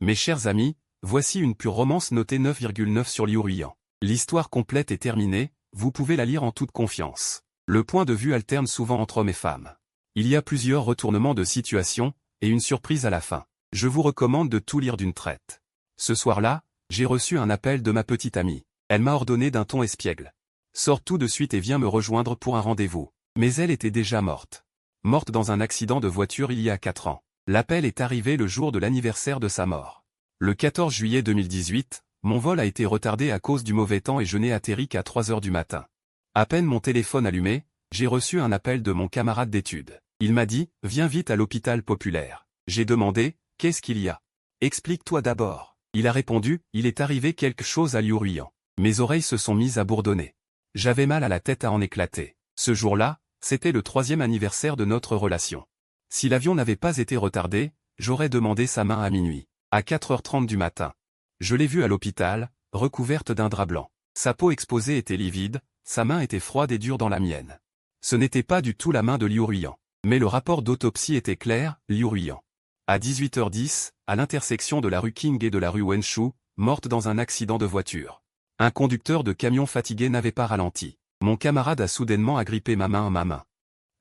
Mes chers amis, voici une pure romance notée 9,9 sur Liu Ruiyan. L'histoire complète est terminée, vous pouvez la lire en toute confiance. Le point de vue alterne souvent entre hommes et femmes. Il y a plusieurs retournements de situation, et une surprise à la fin. Je vous recommande de tout lire d'une traite. Ce soir-là, j'ai reçu un appel de ma petite amie. Elle m'a ordonné d'un ton espiègle. Sors tout de suite et viens me rejoindre pour un rendez-vous. Mais elle était déjà morte. Morte dans un accident de voiture il y a 4 ans. L'appel est arrivé le jour de l'anniversaire de sa mort. Le 14 juillet 2018, mon vol a été retardé à cause du mauvais temps et je n'ai atterri qu'à 3 heures du matin. À peine mon téléphone allumé, j'ai reçu un appel de mon camarade d'études. Il m'a dit « Viens vite à l'hôpital populaire ». J'ai demandé « Qu'est-ce qu'il y a ? Explique-toi d'abord ». Il a répondu « Il est arrivé quelque chose à Liu Ruiyan ». Mes oreilles se sont mises à bourdonner. J'avais mal à la tête à en éclater. Ce jour-là, c'était le 3e anniversaire de notre relation. Si l'avion n'avait pas été retardé, j'aurais demandé sa main à minuit, à 4h30 du matin. Je l'ai vue à l'hôpital, recouverte d'un drap blanc. Sa peau exposée était livide, sa main était froide et dure dans la mienne. Ce n'était pas du tout la main de Liu Ruiyan. Mais le rapport d'autopsie était clair, Liu Ruiyan. À 18h10, à l'intersection de la rue Qing et de la rue Wenshu, morte dans un accident de voiture. Un conducteur de camion fatigué n'avait pas ralenti. Mon camarade a soudainement agrippé ma main en ma main.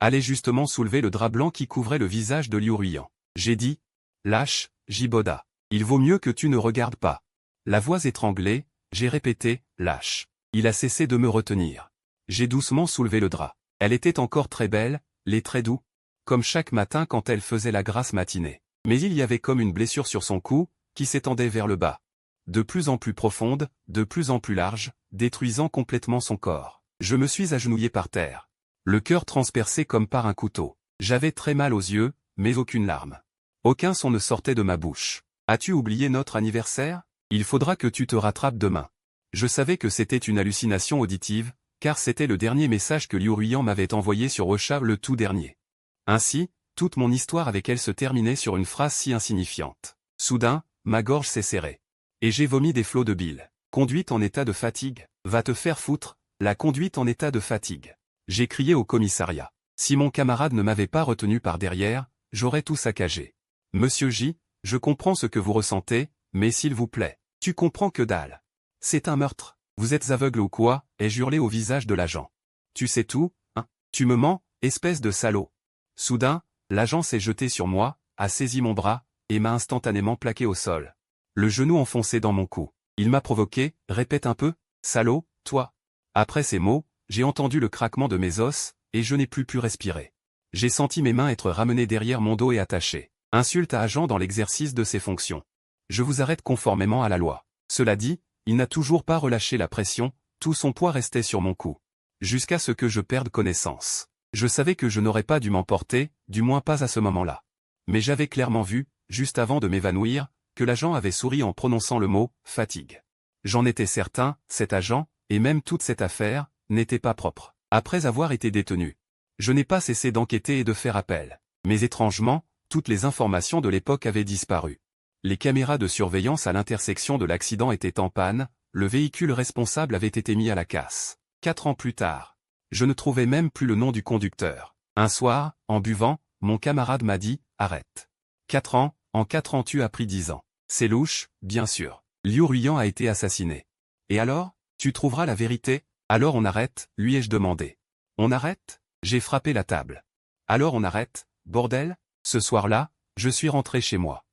Allait justement soulever le drap blanc qui couvrait le visage de Liu Ruiyan. J'ai dit « Lâche, Jiboda. Il vaut mieux que tu ne regardes pas. » La voix étranglée, j'ai répété « Lâche. » Il a cessé de me retenir. J'ai doucement soulevé le drap. Elle était encore très belle, les traits doux. Comme chaque matin quand elle faisait la grasse matinée. Mais il y avait comme une blessure sur son cou, qui s'étendait vers le bas. De plus en plus profonde, de plus en plus large, détruisant complètement son corps. Je me suis agenouillé par terre. Le cœur transpercé comme par un couteau. J'avais très mal aux yeux, mais aucune larme. Aucun son ne sortait de ma bouche. As-tu oublié notre anniversaire ? Il faudra que tu te rattrapes demain. Je savais que c'était une hallucination auditive, car c'était le dernier message que Liu Ruiyan m'avait envoyé sur WhatsApp, le tout dernier. Ainsi, toute mon histoire avec elle se terminait sur une phrase si insignifiante. Soudain, ma gorge s'est serrée. Et j'ai vomi des flots de bile. Conduite en état de fatigue, va te faire foutre, la conduite en état de fatigue. J'ai crié au commissariat. Si mon camarade ne m'avait pas retenu par derrière, j'aurais tout saccagé. Monsieur J, je comprends ce que vous ressentez, mais s'il vous plaît, tu comprends que dalle. C'est un meurtre. Vous êtes aveugle ou quoi ? Ai-je hurlé au visage de l'agent. Tu sais tout, hein ? Tu me mens, espèce de salaud. Soudain, l'agent s'est jeté sur moi, a saisi mon bras, et m'a instantanément plaqué au sol. Le genou enfoncé dans mon cou. Il m'a provoqué, répète un peu, salaud, toi. Après ces mots, j'ai entendu le craquement de mes os, et je n'ai plus pu respirer. J'ai senti mes mains être ramenées derrière mon dos et attachées. Insulte à agent dans l'exercice de ses fonctions. Je vous arrête conformément à la loi. Cela dit, il n'a toujours pas relâché la pression, tout son poids restait sur mon cou. Jusqu'à ce que je perde connaissance. Je savais que je n'aurais pas dû m'emporter, du moins pas à ce moment-là. Mais j'avais clairement vu, juste avant de m'évanouir, que l'agent avait souri en prononçant le mot « fatigue ». J'en étais certain, cet agent, et même toute cette affaire, n'était pas propre. Après avoir été détenu, je n'ai pas cessé d'enquêter et de faire appel. Mais étrangement, toutes les informations de l'époque avaient disparu. Les caméras de surveillance à l'intersection de l'accident étaient en panne, le véhicule responsable avait été mis à la casse. 4 ans plus tard. Je ne trouvais même plus le nom du conducteur. Un soir, en buvant, mon camarade m'a dit « Arrête. 4 ans, en 4 ans tu as pris 10 ans. C'est louche, bien sûr. Liu Ruiyan a été assassiné. Et alors ? Tu trouveras la vérité ? Alors on arrête, lui ai-je demandé. On arrête ? J'ai frappé la table. Alors on arrête, bordel ? Ce soir-là, je suis rentré chez moi.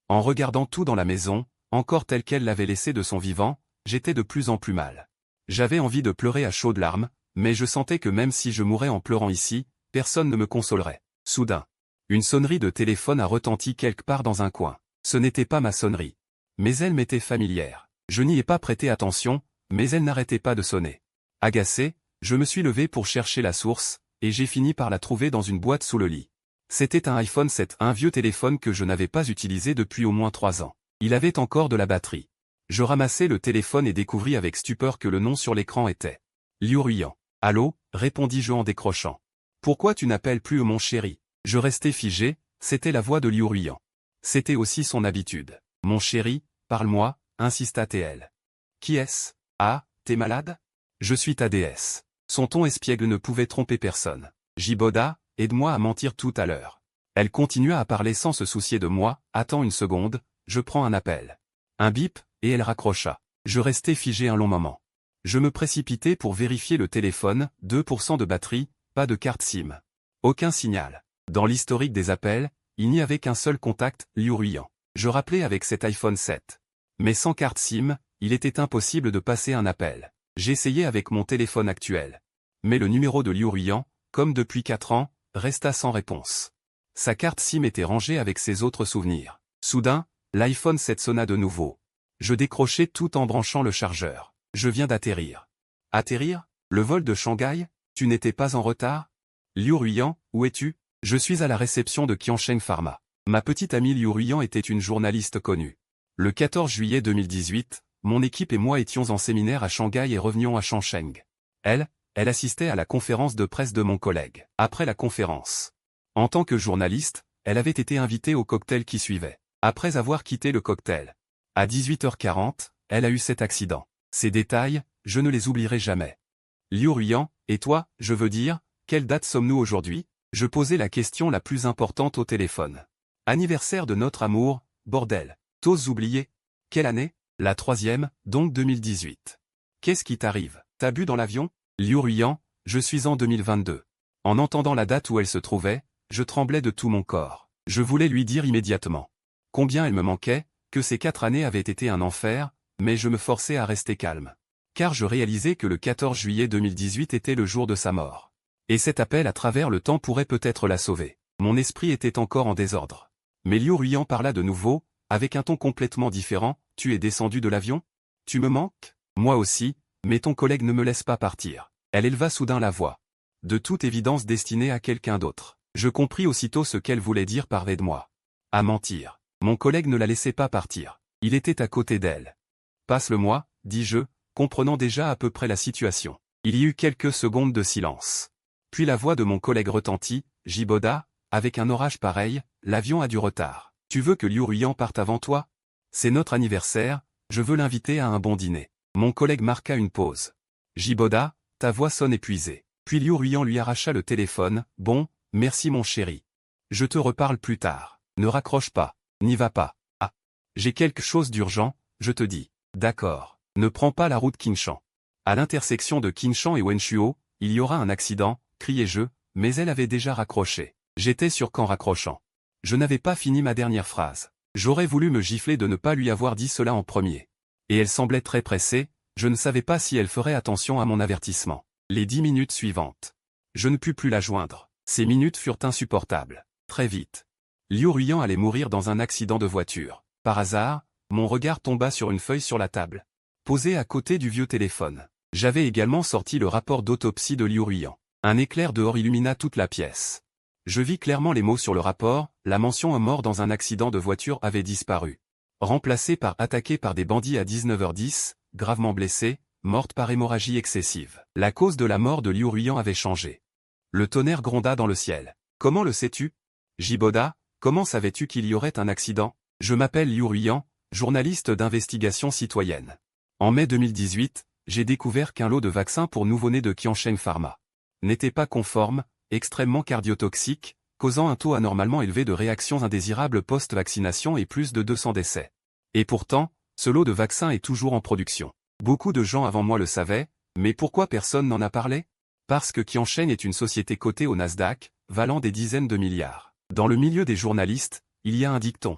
En regardant tout dans la maison, encore telle qu'elle l'avait laissé de son vivant, j'étais de plus en plus mal. J'avais envie de pleurer à chaudes larmes, mais je sentais que même si je mourais en pleurant ici, personne ne me consolerait. Soudain, une sonnerie de téléphone a retenti quelque part dans un coin. Ce n'était pas ma sonnerie. Mais elle m'était familière. Je n'y ai pas prêté attention, mais elle n'arrêtait pas de sonner. Agacé, je me suis levé pour chercher la source, et j'ai fini par la trouver dans une boîte sous le lit. C'était un iPhone 7, un vieux téléphone que je n'avais pas utilisé depuis au moins 3 ans. Il avait encore de la batterie. Je ramassai le téléphone et découvris avec stupeur que le nom sur l'écran était Liu Ruiyan. « Allô » répondis-je en décrochant. « Pourquoi tu n'appelles plus mon chéri ?» Je restai figé, c'était la voix de Liu Ruiyan. C'était aussi son habitude. « Mon chéri, parle-moi » insista-t-elle. « Qui est-ce ? Ah, t'es malade ? Je suis ta déesse. » Son ton espiègle ne pouvait tromper personne. « Jiboda, aide-moi à mentir tout à l'heure. » Elle continua à parler sans se soucier de moi. « Attends une seconde, je prends un appel. Un bip, et elle raccrocha. Je restais figé un long moment. Je me précipitais pour vérifier le téléphone, 2% de batterie, pas de carte SIM. Aucun signal. Dans l'historique des appels, il n'y avait qu'un seul contact, Liu Ruiyan. Je rappelais avec cet iPhone 7. Mais sans carte SIM, il était impossible de passer un appel. J'essayais avec mon téléphone actuel. Mais le numéro de Liu Ruiyan, comme depuis 4 ans, resta sans réponse. Sa carte SIM était rangée avec ses autres souvenirs. Soudain, l'iPhone 7 sonna de nouveau. Je décrochai tout en branchant le chargeur. Je viens d'atterrir. Atterrir? Le vol de Shanghai? Tu n'étais pas en retard? Liu Ruiyan, où es-tu? Je suis à la réception de Qiansheng Pharma. Ma petite amie Liu Ruiyan était une journaliste connue. Le 14 juillet 2018, mon équipe et moi étions en séminaire à Shanghai et revenions à Changcheng. Elle assistait à la conférence de presse de mon collègue. Après la conférence, en tant que journaliste, elle avait été invitée au cocktail qui suivait. Après avoir quitté le cocktail, à 18h40, elle a eu cet accident. Ces détails, je ne les oublierai jamais. Liu Ruiyan, et toi, je veux dire, quelle date sommes-nous aujourd'hui? Je posais la question la plus importante au téléphone. Anniversaire de notre amour, bordel. T'oses oublier? Quelle année? La 3e, donc 2018. Qu'est-ce qui t'arrive? T'as bu dans l'avion? Liu Ruiyan, je suis en 2022. En entendant la date où elle se trouvait, je tremblais de tout mon corps. Je voulais lui dire immédiatement combien elle me manquait, que ces 4 années avaient été un enfer, mais je me forçais à rester calme. Car je réalisais que le 14 juillet 2018 était le jour de sa mort. Et cet appel à travers le temps pourrait peut-être la sauver. Mon esprit était encore en désordre. Mais Liu Ruiyan parla de nouveau, avec un ton complètement différent. Tu es descendu de l'avion? Tu me manques? Moi aussi, mais ton collègue ne me laisse pas partir. Elle éleva soudain la voix. De toute évidence destinée à quelqu'un d'autre. Je compris aussitôt ce qu'elle voulait dire par aide-moi. À mentir. Mon collègue ne la laissait pas partir. Il était à côté d'elle. Passe-le-moi, dis-je, comprenant déjà à peu près la situation. Il y eut quelques secondes de silence. Puis la voix de mon collègue retentit. Jiboda, avec un orage pareil, l'avion a du retard. Tu veux que Liu Ruiyan parte avant toi? C'est notre anniversaire, je veux l'inviter à un bon dîner. Mon collègue marqua une pause. Jiboda, ta voix sonne épuisée. Puis Liu Ruiyan lui arracha le téléphone. Bon, merci mon chéri. Je te reparle plus tard. Ne raccroche pas. N'y va pas. Ah. J'ai quelque chose d'urgent, je te dis. D'accord. Ne prends pas la route Qinshan. À l'intersection de Qinshan et Wenshuo, il y aura un accident, criai-je, mais elle avait déjà raccroché. J'étais sûr qu'en raccrochant, je n'avais pas fini ma dernière phrase. J'aurais voulu me gifler de ne pas lui avoir dit cela en premier. Et elle semblait très pressée, je ne savais pas si elle ferait attention à mon avertissement. Les 10 minutes suivantes. Je ne pus plus la joindre. Ces minutes furent insupportables. Très vite. Liu Ruiyan allait mourir dans un accident de voiture. Par hasard, mon regard tomba sur une feuille sur la table, posée à côté du vieux téléphone. J'avais également sorti le rapport d'autopsie de Liu Ruiyan. Un éclair dehors illumina toute la pièce. Je vis clairement les mots sur le rapport, la mention « mort dans un accident de voiture » avait disparu. Remplacée par « attaquée par des bandits à 19h10, gravement blessée, morte par hémorragie excessive ». La cause de la mort de Liu Ruiyan avait changé. Le tonnerre gronda dans le ciel. Comment le sais-tu? Jiboda, comment savais-tu qu'il y aurait un accident? Je m'appelle Liu Ruiyan, journaliste d'investigation citoyenne. En mai 2018, j'ai découvert qu'un lot de vaccins pour nouveau-nés de Qiansheng Pharma n'était pas conforme, extrêmement cardiotoxique, causant un taux anormalement élevé de réactions indésirables post-vaccination et plus de 200 décès. Et pourtant, ce lot de vaccins est toujours en production. Beaucoup de gens avant moi le savaient, mais pourquoi personne n'en a parlé? Parce que Qiansheng est une société cotée au Nasdaq, valant des dizaines de milliards. Dans le milieu des journalistes, il y a un dicton.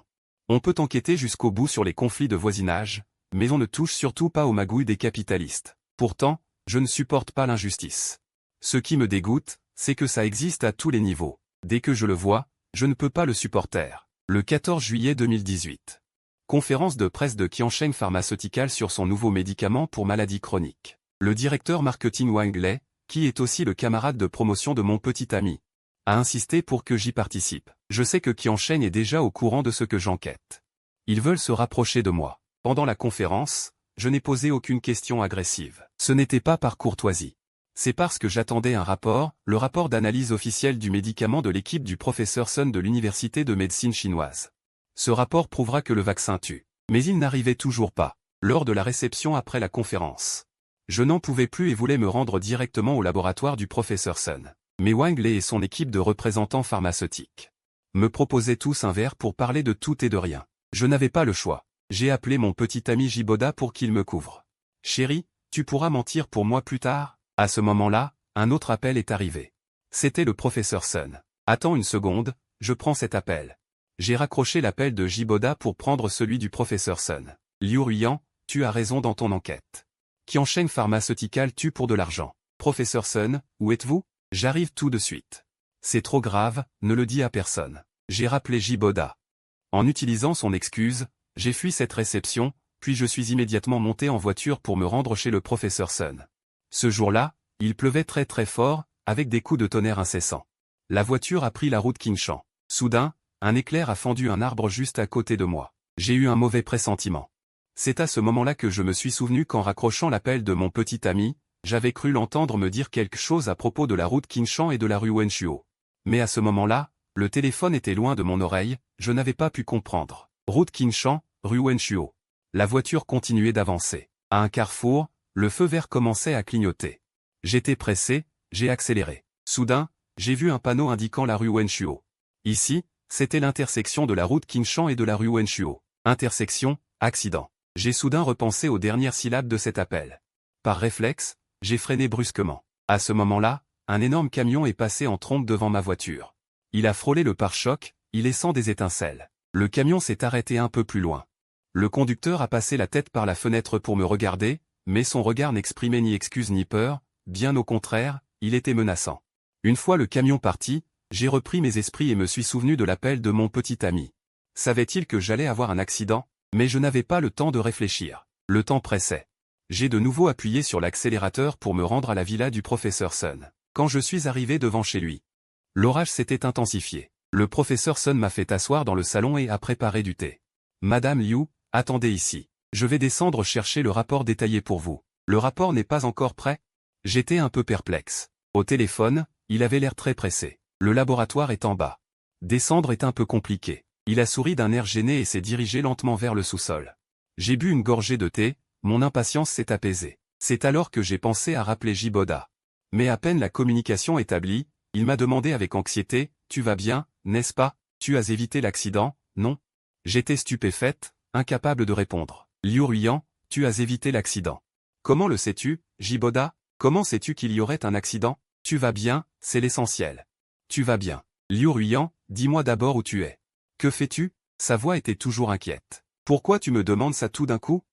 On peut enquêter jusqu'au bout sur les conflits de voisinage, mais on ne touche surtout pas aux magouilles des capitalistes. Pourtant, je ne supporte pas l'injustice. Ce qui me dégoûte, c'est que ça existe à tous les niveaux. Dès que je le vois, je ne peux pas le supporter. Le 14 juillet 2018. Conférence de presse de Qiansheng Pharmaceutical sur son nouveau médicament pour maladies chroniques. Le directeur marketing Wang Lei, qui est aussi le camarade de promotion de mon petit ami, a insisté pour que j'y participe. Je sais que Qiansheng est déjà au courant de ce que j'enquête. Ils veulent se rapprocher de moi. Pendant la conférence, je n'ai posé aucune question agressive. Ce n'était pas par courtoisie. C'est parce que j'attendais un rapport, le rapport d'analyse officielle du médicament de l'équipe du professeur Sun de l'université de médecine chinoise. Ce rapport prouvera que le vaccin tue. Mais il n'arrivait toujours pas. Lors de la réception après la conférence, je n'en pouvais plus et voulais me rendre directement au laboratoire du professeur Sun. Mais Wang Lei et son équipe de représentants pharmaceutiques me proposaient tous un verre pour parler de tout et de rien. Je n'avais pas le choix. J'ai appelé mon petit ami Jiboda pour qu'il me couvre. Chérie, tu pourras mentir pour moi plus tard? À ce moment-là, un autre appel est arrivé. C'était le professeur Sun. Attends une seconde, je prends cet appel. J'ai raccroché l'appel de Jiboda pour prendre celui du professeur Sun. Liu Ruiyan, tu as raison dans ton enquête. Qiansheng Pharmaceutical tue pour de l'argent. Professeur Sun, où êtes-vous? J'arrive tout de suite. C'est trop grave, ne le dis à personne. J'ai rappelé Jiboda. En utilisant son excuse, j'ai fui cette réception, puis je suis immédiatement monté en voiture pour me rendre chez le professeur Sun. Ce jour-là, il pleuvait très très fort, avec des coups de tonnerre incessants. La voiture a pris la route Qingshan. Soudain, un éclair a fendu un arbre juste à côté de moi. J'ai eu un mauvais pressentiment. C'est à ce moment-là que je me suis souvenu qu'en raccrochant l'appel de mon petit ami, j'avais cru l'entendre me dire quelque chose à propos de la route Qingshan et de la rue Wenshuo. Mais à ce moment-là, le téléphone était loin de mon oreille, je n'avais pas pu comprendre. Route Qingshan, rue Wenshuo. La voiture continuait d'avancer. À un carrefour, le feu vert commençait à clignoter. J'étais pressé, j'ai accéléré. Soudain, j'ai vu un panneau indiquant la rue Wenshuo. Ici, c'était l'intersection de la route Qingshan et de la rue Wenshuo. Intersection, accident. J'ai soudain repensé aux dernières syllabes de cet appel. Par réflexe, j'ai freiné brusquement. À ce moment-là, un énorme camion est passé en trombe devant ma voiture. Il a frôlé le pare-choc, y laissant des étincelles. Le camion s'est arrêté un peu plus loin. Le conducteur a passé la tête par la fenêtre pour me regarder, mais son regard n'exprimait ni excuse ni peur, bien au contraire, il était menaçant. Une fois le camion parti, j'ai repris mes esprits et me suis souvenu de l'appel de mon petit ami. Savait-il que j'allais avoir un accident? Mais je n'avais pas le temps de réfléchir. Le temps pressait. J'ai de nouveau appuyé sur l'accélérateur pour me rendre à la villa du professeur Sun. Quand je suis arrivé devant chez lui, l'orage s'était intensifié. Le professeur Sun m'a fait asseoir dans le salon et a préparé du thé. Madame Liu, attendez ici. Je vais descendre chercher le rapport détaillé pour vous. Le rapport n'est pas encore prêt? J'étais un peu perplexe. Au téléphone, il avait l'air très pressé. Le laboratoire est en bas. Descendre est un peu compliqué. Il a souri d'un air gêné et s'est dirigé lentement vers le sous-sol. J'ai bu une gorgée de thé, mon impatience s'est apaisée. C'est alors que j'ai pensé à rappeler Jiboda. Mais à peine la communication établie, il m'a demandé avec anxiété, « Tu vas bien, n'est-ce pas? Tu as évité l'accident, non ?» J'étais stupéfaite, incapable de répondre. « Liu Ruiyan, tu as évité l'accident. Comment le sais-tu, Jiboda? Comment sais-tu qu'il y aurait un accident? Tu vas bien, c'est l'essentiel. Tu vas bien. Liu Ruiyan, dis-moi d'abord où tu es. Que fais-tu? » Sa voix était toujours inquiète. « Pourquoi tu me demandes ça tout d'un coup?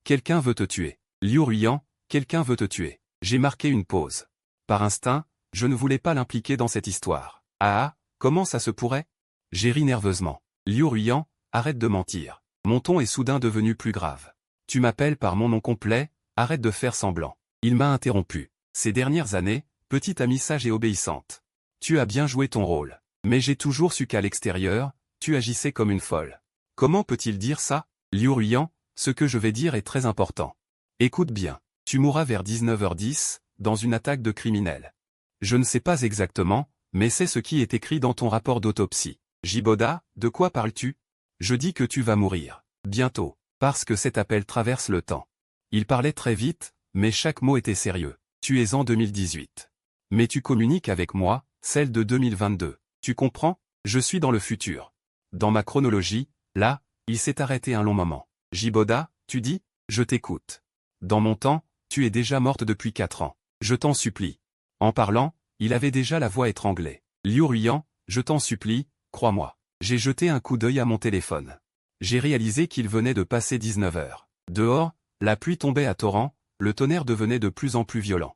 Quelqu'un veut te tuer. Liu Ruiyan, quelqu'un veut te tuer. » J'ai marqué une pause. Par instinct, je ne voulais pas l'impliquer dans cette histoire. Ah, comment ça se pourrait? J'ai ri nerveusement. Liu Ruiyan, arrête de mentir. Mon ton est soudain devenu plus grave. Tu m'appelles par mon nom complet, arrête de faire semblant. Il m'a interrompu. Ces dernières années, petite amie sage et obéissante. Tu as bien joué ton rôle. Mais j'ai toujours su qu'à l'extérieur, tu agissais comme une folle. Comment peut-il dire ça? Liu Ruiyan, ce que je vais dire est très important. Écoute bien. Tu mourras vers 19h10, dans une attaque de criminels. Je ne sais pas exactement, mais c'est ce qui est écrit dans ton rapport d'autopsie. Jiboda, de quoi parles-tu? Je dis que tu vas mourir. Bientôt. Parce que cet appel traverse le temps. Il parlait très vite, mais chaque mot était sérieux. Tu es en 2018. Mais tu communiques avec moi, celle de 2022. Tu comprends? Je suis dans le futur. Dans ma chronologie, là, il s'est arrêté un long moment. Jiboda, tu dis? Je t'écoute. Dans mon temps, tu es déjà morte depuis 4 ans. Je t'en supplie. En parlant, il avait déjà la voix étranglée. Liu Ruiyan, je t'en supplie, crois-moi. J'ai jeté un coup d'œil à mon téléphone. J'ai réalisé qu'il venait de passer 19h. Dehors, la pluie tombait à torrents, le tonnerre devenait de plus en plus violent.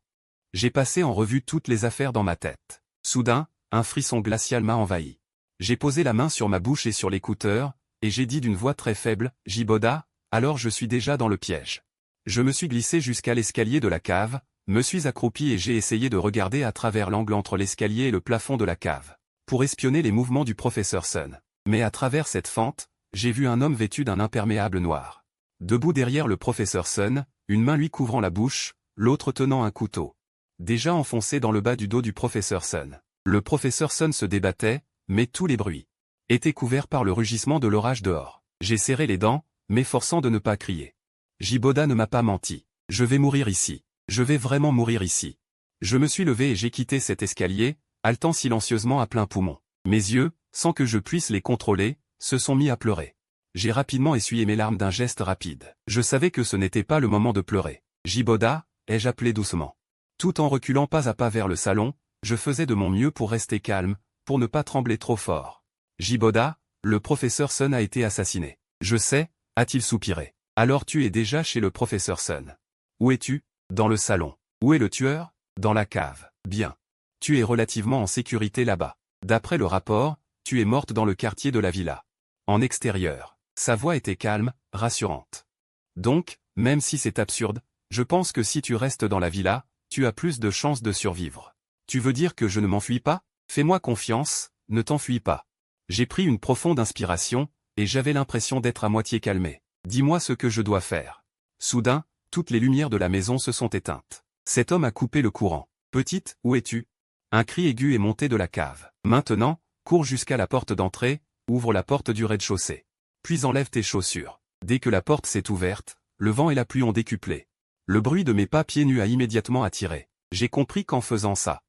J'ai passé en revue toutes les affaires dans ma tête. Soudain, un frisson glacial m'a envahi. J'ai posé la main sur ma bouche et sur l'écouteur, et j'ai dit d'une voix très faible, « Jiboda, alors je suis déjà dans le piège. » Je me suis glissé jusqu'à l'escalier de la cave, me suis accroupi et j'ai essayé de regarder à travers l'angle entre l'escalier et le plafond de la cave, pour espionner les mouvements du professeur Sun. Mais à travers cette fente, j'ai vu un homme vêtu d'un imperméable noir. Debout derrière le professeur Sun, une main lui couvrant la bouche, l'autre tenant un couteau. Déjà enfoncé dans le bas du dos du professeur Sun. Le professeur Sun se débattait, mais tous les bruits étaient couverts par le rugissement de l'orage dehors. J'ai serré les dents, m'efforçant de ne pas crier. Jiboda ne m'a pas menti. Je vais mourir ici. Je vais vraiment mourir ici. Je me suis levé et j'ai quitté cet escalier, haletant silencieusement à plein poumon. Mes yeux, sans que je puisse les contrôler, se sont mis à pleurer. J'ai rapidement essuyé mes larmes d'un geste rapide. Je savais que ce n'était pas le moment de pleurer. Jiboda, ai-je appelé doucement. Tout en reculant pas à pas vers le salon, je faisais de mon mieux pour rester calme, pour ne pas trembler trop fort. Jiboda, le professeur Sun a été assassiné. Je sais, a-t-il soupiré. Alors tu es déjà chez le professeur Sun. Où es-tu? Dans le salon. Où est le tueur? Dans la cave. Bien. Tu es relativement en sécurité là-bas. D'après le rapport, tu es morte dans le quartier de la villa. En extérieur. Sa voix était calme, rassurante. Donc, même si c'est absurde, je pense que si tu restes dans la villa, tu as plus de chances de survivre. Tu veux dire que je ne m'enfuis pas? Fais-moi confiance, ne t'enfuis pas. J'ai pris une profonde inspiration, et j'avais l'impression d'être à moitié calmé. Dis-moi ce que je dois faire. Soudain, toutes les lumières de la maison se sont éteintes. Cet homme a coupé le courant. Petite, où es-tu? Un cri aigu est monté de la cave. Maintenant, cours jusqu'à la porte d'entrée, ouvre la porte du rez-de-chaussée. Puis enlève tes chaussures. Dès que la porte s'est ouverte, le vent et la pluie ont décuplé. Le bruit de mes pas pieds nus a immédiatement attiré. J'ai compris qu'en faisant ça,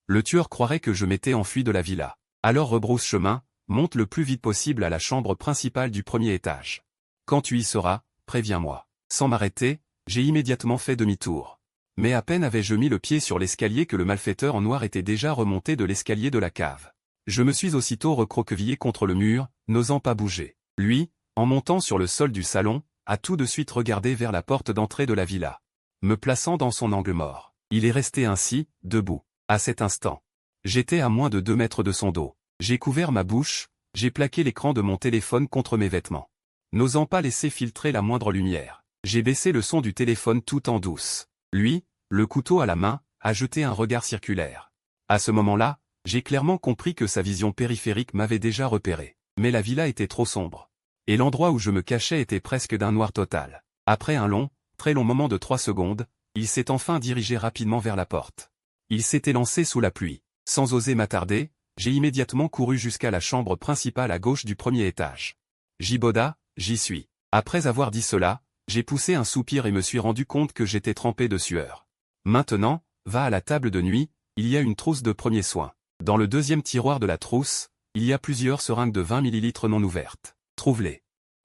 le tueur croirait que je m'étais enfui de la villa. Alors rebrousse chemin, monte le plus vite possible à la chambre principale du premier étage. Quand tu y seras, préviens-moi. Sans m'arrêter, j'ai immédiatement fait demi-tour. Mais à peine avais-je mis le pied sur l'escalier que le malfaiteur en noir était déjà remonté de l'escalier de la cave. Je me suis aussitôt recroquevillé contre le mur, n'osant pas bouger. Lui, en montant sur le sol du salon, a tout de suite regardé vers la porte d'entrée de la villa, me plaçant dans son angle mort. Il est resté ainsi, debout. À cet instant, j'étais à moins de 2 mètres de son dos. J'ai couvert ma bouche, j'ai plaqué l'écran de mon téléphone contre mes vêtements. N'osant pas laisser filtrer la moindre lumière, j'ai baissé le son du téléphone tout en douce. Lui, le couteau à la main, a jeté un regard circulaire. À ce moment-là, j'ai clairement compris que sa vision périphérique m'avait déjà repéré. Mais la villa était trop sombre. Et l'endroit où je me cachais était presque d'un noir total. Après un long, très long moment de 3 secondes, il s'est enfin dirigé rapidement vers la porte. Il s'était lancé sous la pluie. Sans oser m'attarder, j'ai immédiatement couru jusqu'à la chambre principale à gauche du premier étage. Jiboda, j'y suis. Après avoir dit cela, j'ai poussé un soupir et me suis rendu compte que j'étais trempé de sueur. Maintenant, va à la table de nuit, il y a une trousse de premiers soins. Dans le deuxième tiroir de la trousse, il y a plusieurs seringues de 20 ml non ouvertes. Trouve-les.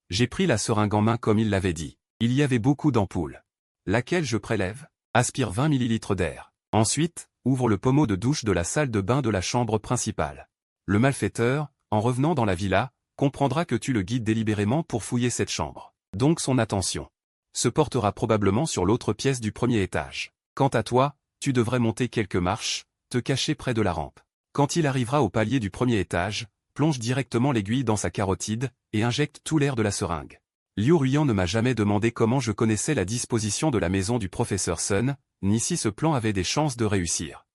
J'ai pris la seringue en main comme il l'avait dit. Il y avait beaucoup d'ampoules. Laquelle je prélève? Aspire 20 ml d'air. Ensuite, ouvre le pommeau de douche de la salle de bain de la chambre principale. Le malfaiteur, en revenant dans la villa, comprendra que tu le guides délibérément pour fouiller cette chambre. Donc son attention se portera probablement sur l'autre pièce du premier étage. Quant à toi, tu devrais monter quelques marches, te cacher près de la rampe. Quand il arrivera au palier du premier étage, plonge directement l'aiguille dans sa carotide, et injecte tout l'air de la seringue. Liu Ruyan ne m'a jamais demandé comment je connaissais la disposition de la maison du professeur Sun, ni si ce plan avait des chances de réussir.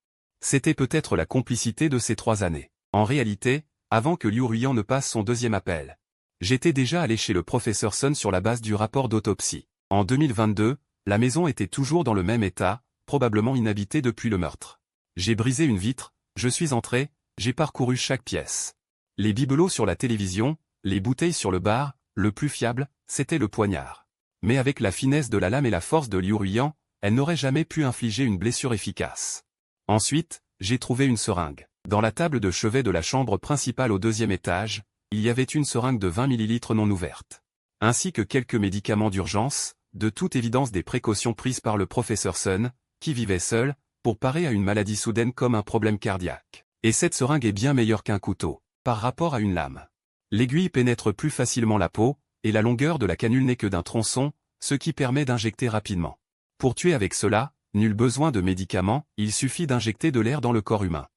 C'était peut-être la complicité de ces 3 années. En réalité, avant que Liu Ruyan ne passe son deuxième appel, j'étais déjà allé chez le professeur Sun sur la base du rapport d'autopsie. En 2022, la maison était toujours dans le même état, probablement inhabitée depuis le meurtre. J'ai brisé une vitre, je suis entré, j'ai parcouru chaque pièce. Les bibelots sur la télévision, les bouteilles sur le bar, le plus fiable, c'était le poignard. Mais avec la finesse de la lame et la force de Liu Ruyan, elle n'aurait jamais pu infliger une blessure efficace. Ensuite, j'ai trouvé une seringue. Dans la table de chevet de la chambre principale au deuxième étage, il y avait une seringue de 20 ml non ouverte. Ainsi que quelques médicaments d'urgence, de toute évidence des précautions prises par le professeur Sun, qui vivait seul, pour parer à une maladie soudaine comme un problème cardiaque. Et cette seringue est bien meilleure qu'un couteau, par rapport à une lame. L'aiguille pénètre plus facilement la peau, et la longueur de la canule n'est que d'un tronçon, ce qui permet d'injecter rapidement. Pour tuer avec cela, nul besoin de médicaments, il suffit d'injecter de l'air dans le corps humain.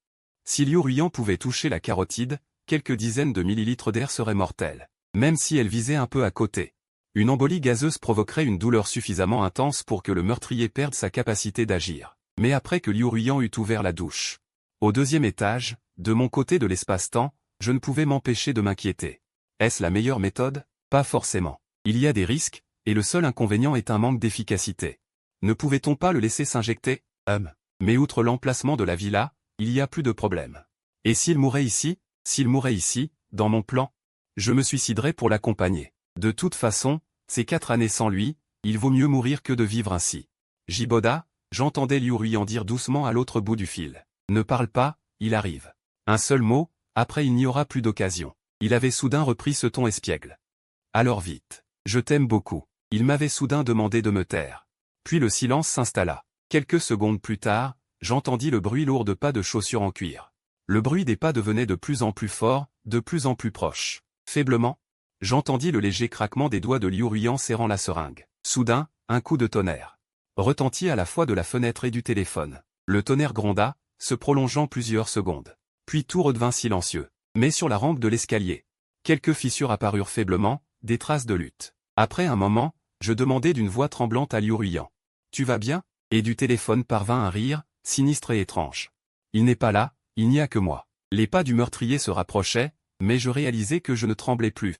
Si Liu Ruyan pouvait toucher la carotide, quelques dizaines de millilitres d'air seraient mortels, même si elle visait un peu à côté. Une embolie gazeuse provoquerait une douleur suffisamment intense pour que le meurtrier perde sa capacité d'agir. Mais après que Liu Ruyan eut ouvert la douche, au deuxième étage, de mon côté de l'espace-temps, je ne pouvais m'empêcher de m'inquiéter. Est-ce la meilleure méthode? Pas forcément. Il y a des risques, et le seul inconvénient est un manque d'efficacité. Ne pouvait-on pas le laisser s'injecter? Mais outre l'emplacement de la villa, il y a plus de problème. Et s'il mourait ici? S'il mourait ici, dans mon plan? Je me suiciderais pour l'accompagner. De toute façon, ces 4 années sans lui, il vaut mieux mourir que de vivre ainsi. Jiboda, j'entendais Liu Ruyan dire doucement à l'autre bout du fil. Ne parle pas, il arrive. Un seul mot, après il n'y aura plus d'occasion. Il avait soudain repris ce ton espiègle. Alors vite. Je t'aime beaucoup. Il m'avait soudain demandé de me taire. Puis le silence s'installa. Quelques secondes plus tard, j'entendis le bruit lourd de pas de chaussures en cuir. Le bruit des pas devenait de plus en plus fort, de plus en plus proche. Faiblement, j'entendis le léger craquement des doigts de Liu Ruiyan serrant la seringue. Soudain, un coup de tonnerre retentit à la fois de la fenêtre et du téléphone. Le tonnerre gronda, se prolongeant plusieurs secondes. Puis tout redevint silencieux. Mais sur la rampe de l'escalier, quelques fissures apparurent faiblement, des traces de lutte. Après un moment, je demandai d'une voix tremblante à Liu Ruiyan. « Tu vas bien ?» Et du téléphone parvint un rire, sinistre et étrange. « Il n'est pas là, il n'y a que moi. » Les pas du meurtrier se rapprochaient, mais je réalisai que je ne tremblais plus.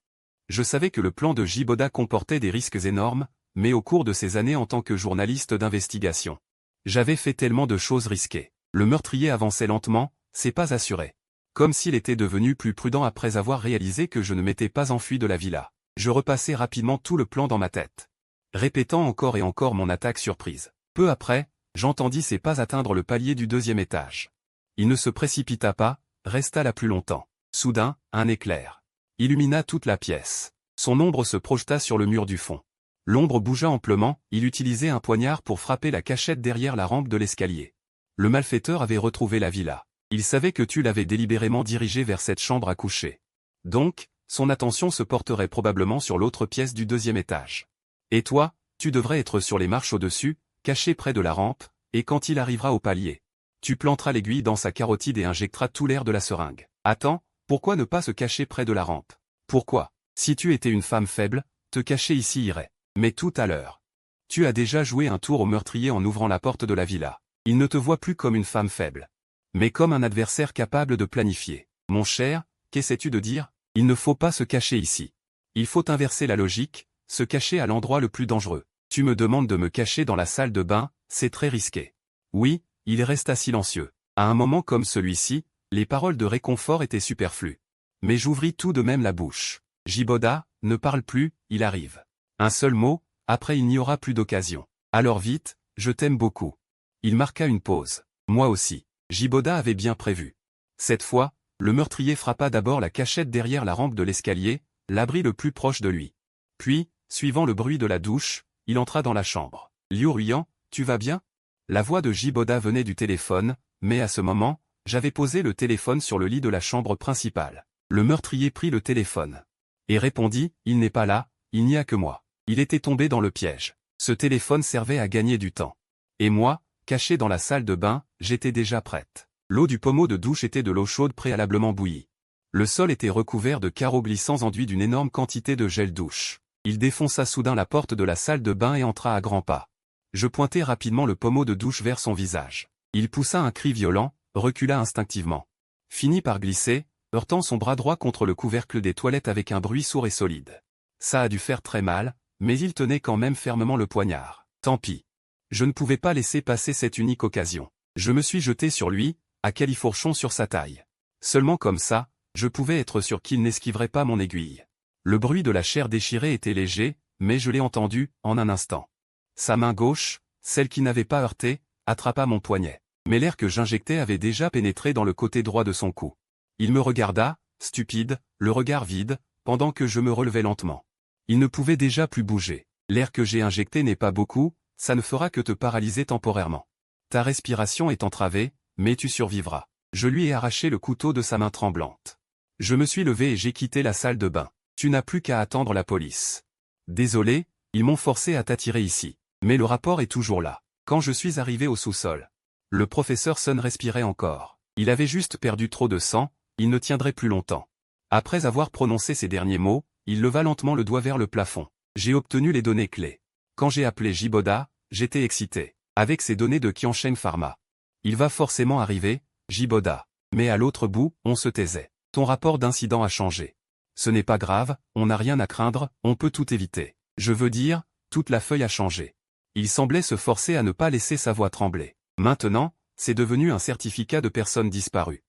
Je savais que le plan de Jiboda comportait des risques énormes, mais au cours de ces années en tant que journaliste d'investigation, j'avais fait tellement de choses risquées. Le meurtrier avançait lentement, ses pas assurés. Comme s'il était devenu plus prudent après avoir réalisé que je ne m'étais pas enfui de la villa. Je repassai rapidement tout le plan dans ma tête, répétant encore et encore mon attaque surprise. Peu après, j'entendis ses pas atteindre le palier du 2e étage. Il ne se précipita pas, resta là plus longtemps. Soudain, un éclair illumina toute la pièce. Son ombre se projeta sur le mur du fond. L'ombre bougea amplement, il utilisait un poignard pour frapper la cachette derrière la rampe de l'escalier. Le malfaiteur avait retrouvé la villa. Il savait que tu l'avais délibérément dirigé vers cette chambre à coucher. Donc, son attention se porterait probablement sur l'autre pièce du 2e étage. Et toi, tu devrais être sur les marches au-dessus, caché près de la rampe, et quand il arrivera au palier, tu planteras l'aiguille dans sa carotide et injecteras tout l'air de la seringue. Attends, pourquoi ne pas se cacher près de la rampe? Pourquoi, si tu étais une femme faible, te cacher ici irait? Mais tout à l'heure, tu as déjà joué un tour au meurtrier en ouvrant la porte de la villa. Il ne te voit plus comme une femme faible, mais comme un adversaire capable de planifier. Mon cher, qu'essaies-tu de dire? Il ne faut pas se cacher ici. Il faut inverser la logique, se cacher à l'endroit le plus dangereux. Tu me demandes de me cacher dans la salle de bain, c'est très risqué. Oui, il resta silencieux. À un moment comme celui-ci, les paroles de réconfort étaient superflues. Mais j'ouvris tout de même la bouche. Jiboda, ne parle plus, il arrive. Un seul mot, après il n'y aura plus d'occasion. Alors vite, je t'aime beaucoup. Il marqua une pause. Moi aussi. Jiboda avait bien prévu. Cette fois, le meurtrier frappa d'abord la cachette derrière la rampe de l'escalier, l'abri le plus proche de lui. Puis, suivant le bruit de la douche, il entra dans la chambre. Liu Ruiyan, tu vas bien? La voix de Jiboda venait du téléphone, mais à ce moment, j'avais posé le téléphone sur le lit de la chambre principale. Le meurtrier prit le téléphone et répondit, il n'est pas là, il n'y a que moi. Il était tombé dans le piège. Ce téléphone servait à gagner du temps. Et moi, caché dans la salle de bain, j'étais déjà prête. L'eau du pommeau de douche était de l'eau chaude préalablement bouillie. Le sol était recouvert de carreaux glissants enduits d'une énorme quantité de gel douche. Il défonça soudain la porte de la salle de bain et entra à grands pas. Je pointai rapidement le pommeau de douche vers son visage. Il poussa un cri violent, recula instinctivement. Finit par glisser, heurtant son bras droit contre le couvercle des toilettes avec un bruit sourd et solide. Ça a dû faire très mal, mais il tenait quand même fermement le poignard. Tant pis. Je ne pouvais pas laisser passer cette unique occasion. Je me suis jeté sur lui, à califourchon sur sa taille. Seulement comme ça, je pouvais être sûr qu'il n'esquiverait pas mon aiguille. Le bruit de la chair déchirée était léger, mais je l'ai entendu, en un instant. Sa main gauche, celle qui n'avait pas heurté, attrapa mon poignet. Mais l'air que j'injectais avait déjà pénétré dans le côté droit de son cou. Il me regarda, stupide, le regard vide, pendant que je me relevais lentement. Il ne pouvait déjà plus bouger. L'air que j'ai injecté n'est pas beaucoup, ça ne fera que te paralyser temporairement. Ta respiration est entravée, mais tu survivras. Je lui ai arraché le couteau de sa main tremblante. Je me suis levé et j'ai quitté la salle de bain. Tu n'as plus qu'à attendre la police. Désolé, ils m'ont forcé à t'attirer ici. Mais le rapport est toujours là. Quand je suis arrivé au sous-sol, le professeur Sun respirait encore. Il avait juste perdu trop de sang, il ne tiendrait plus longtemps. Après avoir prononcé ces derniers mots, il leva lentement le doigt vers le plafond. J'ai obtenu les données clés. Quand j'ai appelé Jiboda, j'étais excité. Avec ces données de Qiansheng Pharma. Il va forcément arriver, Jiboda. Mais à l'autre bout, on se taisait. Ton rapport d'incident a changé. Ce n'est pas grave, on n'a rien à craindre, on peut tout éviter. Je veux dire, toute la feuille a changé. Il semblait se forcer à ne pas laisser sa voix trembler. Maintenant, c'est devenu un certificat de personne disparue.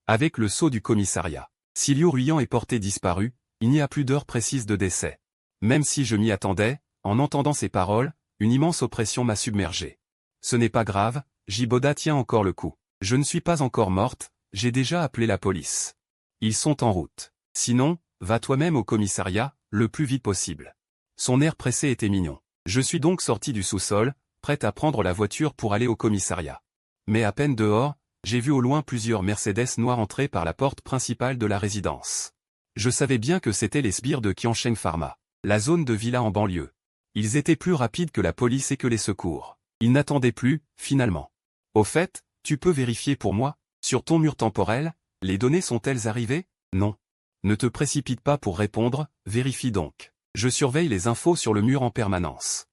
Avec le sceau du commissariat. Si Liu Ruiyan est porté disparu, il n'y a plus d'heure précise de décès. Même si je m'y attendais, en entendant ces paroles, une immense oppression m'a submergé. Ce n'est pas grave, Jiboda tient encore le coup. Je ne suis pas encore morte, j'ai déjà appelé la police. Ils sont en route. Sinon, va toi-même au commissariat, le plus vite possible. Son air pressé était mignon. Je suis donc sorti du sous-sol, prêt à prendre la voiture pour aller au commissariat. Mais à peine dehors, j'ai vu au loin plusieurs Mercedes noires entrer par la porte principale de la résidence. Je savais bien que c'étaient les sbires de Qiansheng Pharma, la zone de villa en banlieue. Ils étaient plus rapides que la police et que les secours. Ils n'attendaient plus, finalement. Au fait, tu peux vérifier pour moi, sur ton mur temporel, les données sont-elles arrivées? Non. Ne te précipite pas pour répondre, vérifie donc. Je surveille les infos sur le mur en permanence.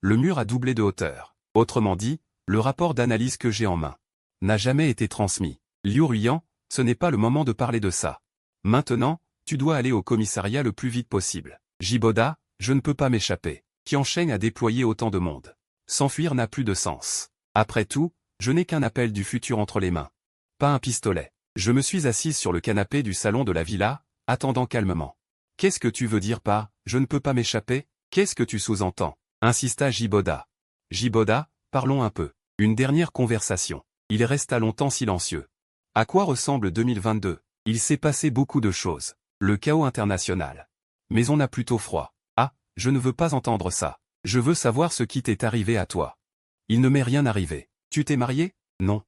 Le mur a doublé de hauteur. Autrement dit, le rapport d'analyse que j'ai en main n'a jamais été transmis. Liu Ruiyan, ce n'est pas le moment de parler de ça. Maintenant, tu dois aller au commissariat le plus vite possible. Jiboda, je ne peux pas m'échapper. Qiansheng a déployé autant de monde. S'enfuir n'a plus de sens. Après tout, je n'ai qu'un appel du futur entre les mains. Pas un pistolet. Je me suis assise sur le canapé du salon de la villa, attendant calmement. Qu'est-ce que tu veux dire par « je ne peux pas m'échapper » ? Qu'est-ce que tu sous-entends ? Insista Jiboda. Jiboda, parlons un peu. Une dernière conversation. Il resta longtemps silencieux. À quoi ressemble 2022 ? Il s'est passé beaucoup de choses. Le chaos international. Mais on a plutôt froid. Ah, je ne veux pas entendre ça. Je veux savoir ce qui t'est arrivé à toi. Il ne m'est rien arrivé. Tu t'es marié ? Non.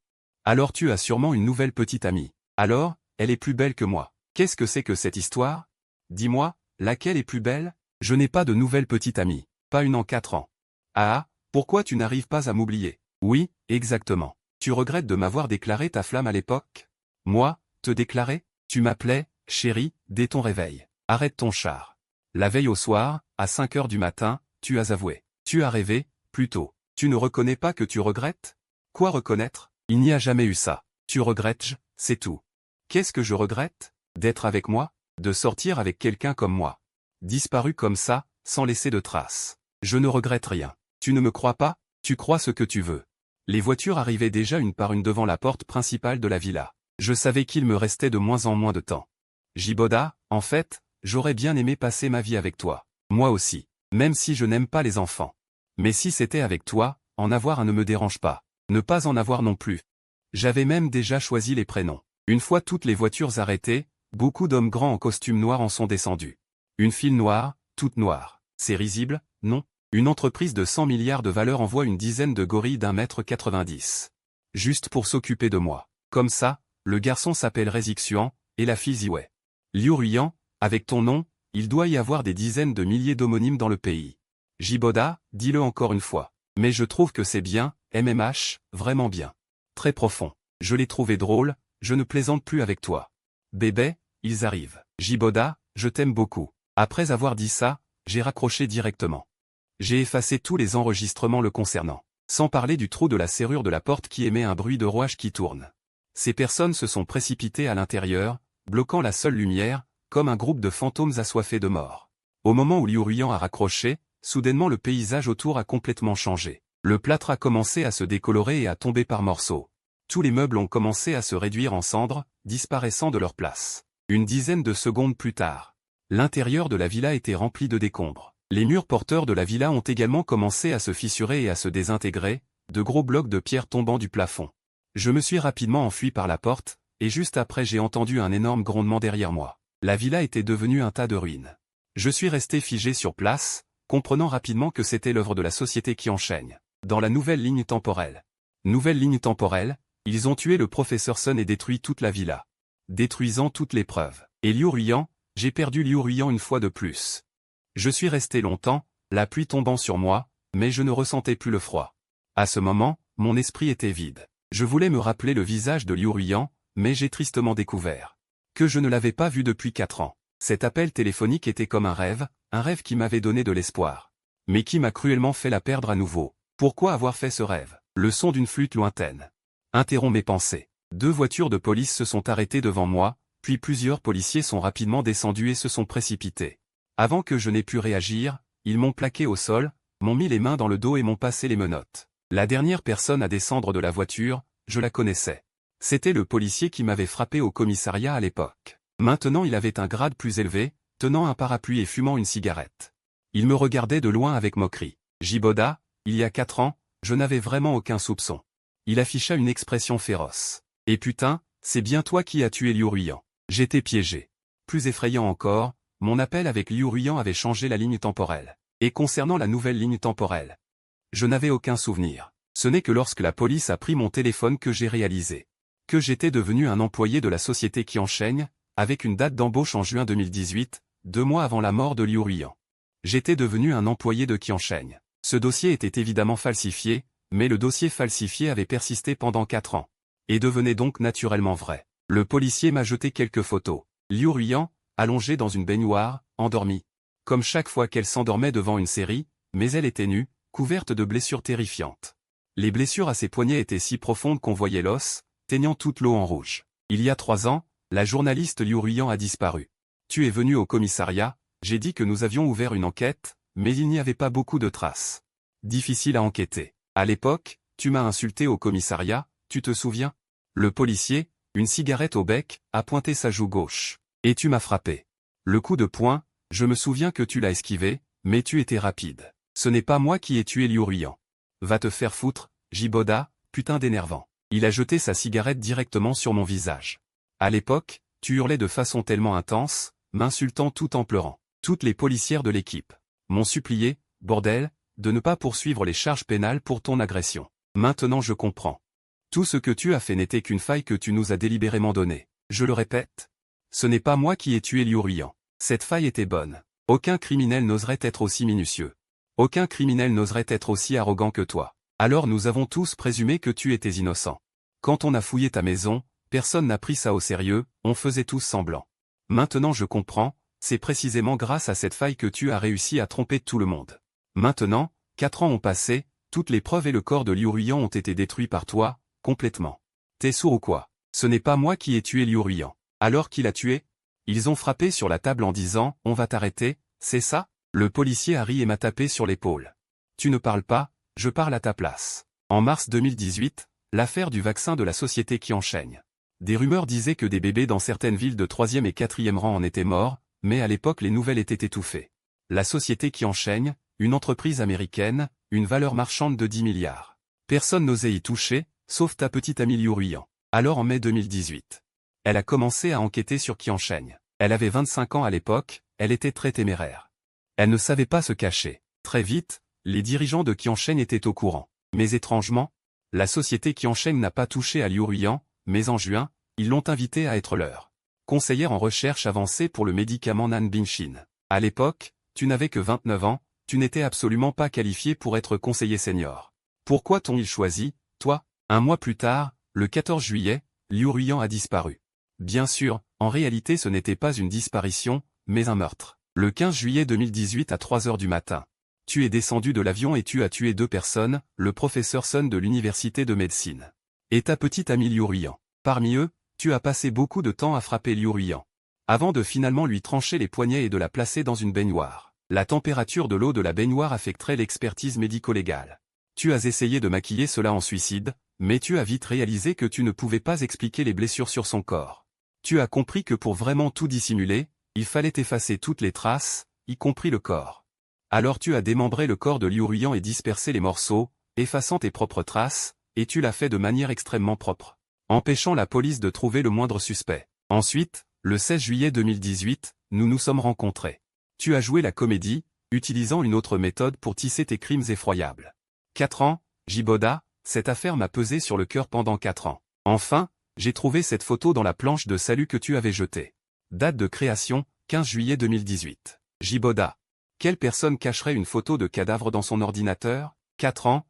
Alors tu as sûrement une nouvelle petite amie. Alors, elle est plus belle que moi. Qu'est-ce que c'est que cette histoire ? Dis-moi, laquelle est plus belle ? Je n'ai pas de nouvelle petite amie. Pas une en 4 ans. Ah, pourquoi tu n'arrives pas à m'oublier ? Oui, exactement. Tu regrettes de m'avoir déclaré ta flamme à l'époque ? Moi, te déclarer ? Tu m'appelais, chérie, dès ton réveil. Arrête ton char. La veille au soir, à 5 heures du matin, tu as avoué. Tu as rêvé, plutôt. Tu ne reconnais pas que tu regrettes ? Quoi reconnaître ? Il n'y a jamais eu ça. Tu regrettes, c'est tout. Qu'est-ce que je regrette ? D'être avec moi ? De sortir avec quelqu'un comme moi. Disparu comme ça, sans laisser de traces. Je ne regrette rien. Tu ne me crois pas ? Tu crois ce que tu veux. Les voitures arrivaient déjà une par une devant la porte principale de la villa. Je savais qu'il me restait de moins en moins de temps. Jiboda, en fait, j'aurais bien aimé passer ma vie avec toi. Moi aussi. Même si je n'aime pas les enfants. Mais si c'était avec toi, en avoir un ne me dérange pas. Ne pas en avoir non plus. J'avais même déjà choisi les prénoms. Une fois toutes les voitures arrêtées, beaucoup d'hommes grands en costume noir en sont descendus. Une file noire, toute noire. C'est risible, non ? Une entreprise de 100 milliards de valeur envoie une dizaine de gorilles d'1,90 m. Juste pour s'occuper de moi. Comme ça, le garçon s'appellerait Xixuan, et la fille Ziwei. Liu Ruiyan, avec ton nom, il doit y avoir des dizaines de milliers d'homonymes dans le pays. Jiboda, dis-le encore une fois. Mais je trouve que c'est bien, MMH, vraiment bien. Très profond. Je l'ai trouvé drôle, je ne plaisante plus avec toi. Bébé, ils arrivent. Jiboda, je t'aime beaucoup. Après avoir dit ça, j'ai raccroché directement. J'ai effacé tous les enregistrements le concernant. Sans parler du trou de la serrure de la porte qui émet un bruit de rouage qui tourne. Ces personnes se sont précipitées à l'intérieur, bloquant la seule lumière, comme un groupe de fantômes assoiffés de mort. Au moment où Liu Ruiyan a raccroché, soudainement le paysage autour a complètement changé. Le plâtre a commencé à se décolorer et à tomber par morceaux. Tous les meubles ont commencé à se réduire en cendres, disparaissant de leur place. Une dizaine de secondes plus tard, l'intérieur de la villa était rempli de décombres. Les murs porteurs de la villa ont également commencé à se fissurer et à se désintégrer, de gros blocs de pierre tombant du plafond. Je me suis rapidement enfui par la porte, et juste après j'ai entendu un énorme grondement derrière moi. La villa était devenue un tas de ruines. Je suis resté figé sur place, comprenant rapidement que c'était l'œuvre de la société Qiansheng. Dans la nouvelle ligne temporelle. Nouvelle ligne temporelle, ils ont tué le professeur Sun et détruit toute la villa. Détruisant toutes les preuves. Et Liu Ruiyan, j'ai perdu Liu Ruiyan une fois de plus. Je suis resté longtemps, la pluie tombant sur moi, mais je ne ressentais plus le froid. À ce moment, mon esprit était vide. Je voulais me rappeler le visage de Liu Ruiyan, mais j'ai tristement découvert que je ne l'avais pas vu depuis 4 ans. Cet appel téléphonique était comme un rêve qui m'avait donné de l'espoir. Mais qui m'a cruellement fait la perdre à nouveau. Pourquoi avoir fait ce rêve ? Le son d'une flûte lointaine interrompt mes pensées. 2 voitures de police se sont arrêtées devant moi, puis plusieurs policiers sont rapidement descendus et se sont précipités. Avant que je n'ai pu réagir, ils m'ont plaqué au sol, m'ont mis les mains dans le dos et m'ont passé les menottes. La dernière personne à descendre de la voiture, je la connaissais. C'était le policier qui m'avait frappé au commissariat à l'époque. Maintenant il avait un grade plus élevé, tenant un parapluie et fumant une cigarette. Il me regardait de loin avec moquerie. Jiboda, il y a 4 ans, je n'avais vraiment aucun soupçon. Il afficha une expression féroce. Et putain, c'est bien toi qui as tué Liu Ruiyan. J'étais piégé. plus effrayant encore, mon appel avec Liu Ruiyan avait changé la ligne temporelle. Et concernant la nouvelle ligne temporelle, je n'avais aucun souvenir. Ce n'est que lorsque la police a pris mon téléphone que j'ai réalisé que j'étais devenu un employé de la société Qiansheng, avec une date d'embauche en juin 2018, 2 mois avant la mort de Liu Ruiyan. J'étais devenu un employé de Qiansheng. Ce dossier était évidemment falsifié, mais le dossier falsifié avait persisté pendant 4 ans. Et devenait donc naturellement vrai. Le policier m'a jeté quelques photos. Liu Ruiyan, allongée dans une baignoire, endormie. Comme chaque fois qu'elle s'endormait devant une série, mais elle était nue, couverte de blessures terrifiantes. Les blessures à ses poignets étaient si profondes qu'on voyait l'os, teignant toute l'eau en rouge. Il y a 3 ans, la journaliste Liu Ruiyan a disparu. Tu es venu au commissariat, j'ai dit que nous avions ouvert une enquête, mais il n'y avait pas beaucoup de traces. Difficile à enquêter. À l'époque, tu m'as insulté au commissariat, tu te souviens? Le policier, une cigarette au bec, a pointé sa joue gauche. Et tu m'as frappé. Le coup de poing, je me souviens que tu l'as esquivé, mais tu étais rapide. Ce n'est pas moi qui ai tué Liu Ruiyan. Va te faire foutre, Jiboda, putain d'énervant. Il a jeté sa cigarette directement sur mon visage. À l'époque, tu hurlais de façon tellement intense, m'insultant tout en pleurant. Toutes les policières de l'équipe m'ont supplié, bordel, de ne pas poursuivre les charges pénales pour ton agression. Maintenant je comprends. Tout ce que tu as fait n'était qu'une faille que tu nous as délibérément donnée. Je le répète. Ce n'est pas moi qui ai tué Liu Ruiyan. Cette faille était bonne. Aucun criminel n'oserait être aussi minutieux. Aucun criminel n'oserait être aussi arrogant que toi. Alors nous avons tous présumé que tu étais innocent. Quand on a fouillé ta maison, personne n'a pris ça au sérieux, on faisait tous semblant. Maintenant je comprends, c'est précisément grâce à cette faille que tu as réussi à tromper tout le monde. Maintenant, 4 ans ont passé, toutes les preuves et le corps de Liu Ruiyan ont été détruits par toi, complètement. T'es sourd ou quoi? Ce n'est pas moi qui ai tué Liu Ruiyan. Alors qui l'a tué? Ils ont frappé sur la table en disant « On va t'arrêter », c'est ça? Le policier a ri et m'a tapé sur l'épaule. Tu ne parles pas, je parle à ta place. En mars 2018, l'affaire du vaccin de la société Qiansheng. Des rumeurs disaient que des bébés dans certaines villes de 3e et 4e rang en étaient morts, mais à l'époque les nouvelles étaient étouffées. La société Qiansheng, une entreprise américaine, une valeur marchande de 10 milliards. Personne n'osait y toucher, sauf ta petite amie Liu Ruiyan. Alors en mai 2018. Elle a commencé à enquêter sur Qiansheng. Elle avait 25 ans à l'époque, elle était très téméraire. Elle ne savait pas se cacher. Très vite, les dirigeants de Qiansheng étaient au courant. Mais étrangement, la société Qiansheng n'a pas touché à Liu Ruiyan, mais en juin, ils l'ont invitée à être leur conseillère en recherche avancée pour le médicament Nanbingshin. À l'époque, tu n'avais que 29 ans, tu n'étais absolument pas qualifié pour être conseiller senior. Pourquoi t'ont-ils choisi, toi? Un mois plus tard, le 14 juillet, Liu Ruiyan a disparu. Bien sûr, en réalité ce n'était pas une disparition, mais un meurtre. Le 15 juillet 2018 à 3 heures du matin. Tu es descendu de l'avion et tu as tué 2 personnes, le professeur Sun de l'université de médecine. Et ta petite amie Liu Ruiyan. Parmi eux, tu as passé beaucoup de temps à frapper Liu Ruiyan. Avant de finalement lui trancher les poignets et de la placer dans une baignoire. La température de l'eau de la baignoire affecterait l'expertise médico-légale. Tu as essayé de maquiller cela en suicide, mais tu as vite réalisé que tu ne pouvais pas expliquer les blessures sur son corps. Tu as compris que pour vraiment tout dissimuler, il fallait effacer toutes les traces, y compris le corps. Alors tu as démembré le corps de Liu Ruiyan et dispersé les morceaux, effaçant tes propres traces, et tu l'as fait de manière extrêmement propre, empêchant la police de trouver le moindre suspect. Ensuite, le 16 juillet 2018, nous nous sommes rencontrés. Tu as joué la comédie, utilisant une autre méthode pour tisser tes crimes effroyables. 4 ans, Jiboda, cette affaire m'a pesé sur le cœur pendant 4 ans. Enfin, j'ai trouvé cette photo dans la planche de salut que tu avais jetée. Date de création, 15 juillet 2018. Jiboda. Quelle personne cacherait une photo de cadavre dans son ordinateur? 4 ans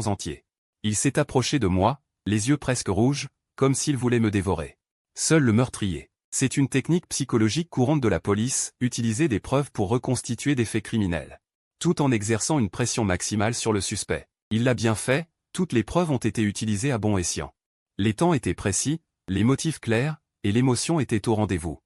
entiers. Il s'est approché de moi, les yeux presque rouges, comme s'il voulait me dévorer. Seul le meurtrier. C'est une technique psychologique courante de la police, utiliser des preuves pour reconstituer des faits criminels. Tout en exerçant une pression maximale sur le suspect. Il l'a bien fait, toutes les preuves ont été utilisées à bon escient. Les temps étaient précis, les motifs clairs, et l'émotion était au rendez-vous.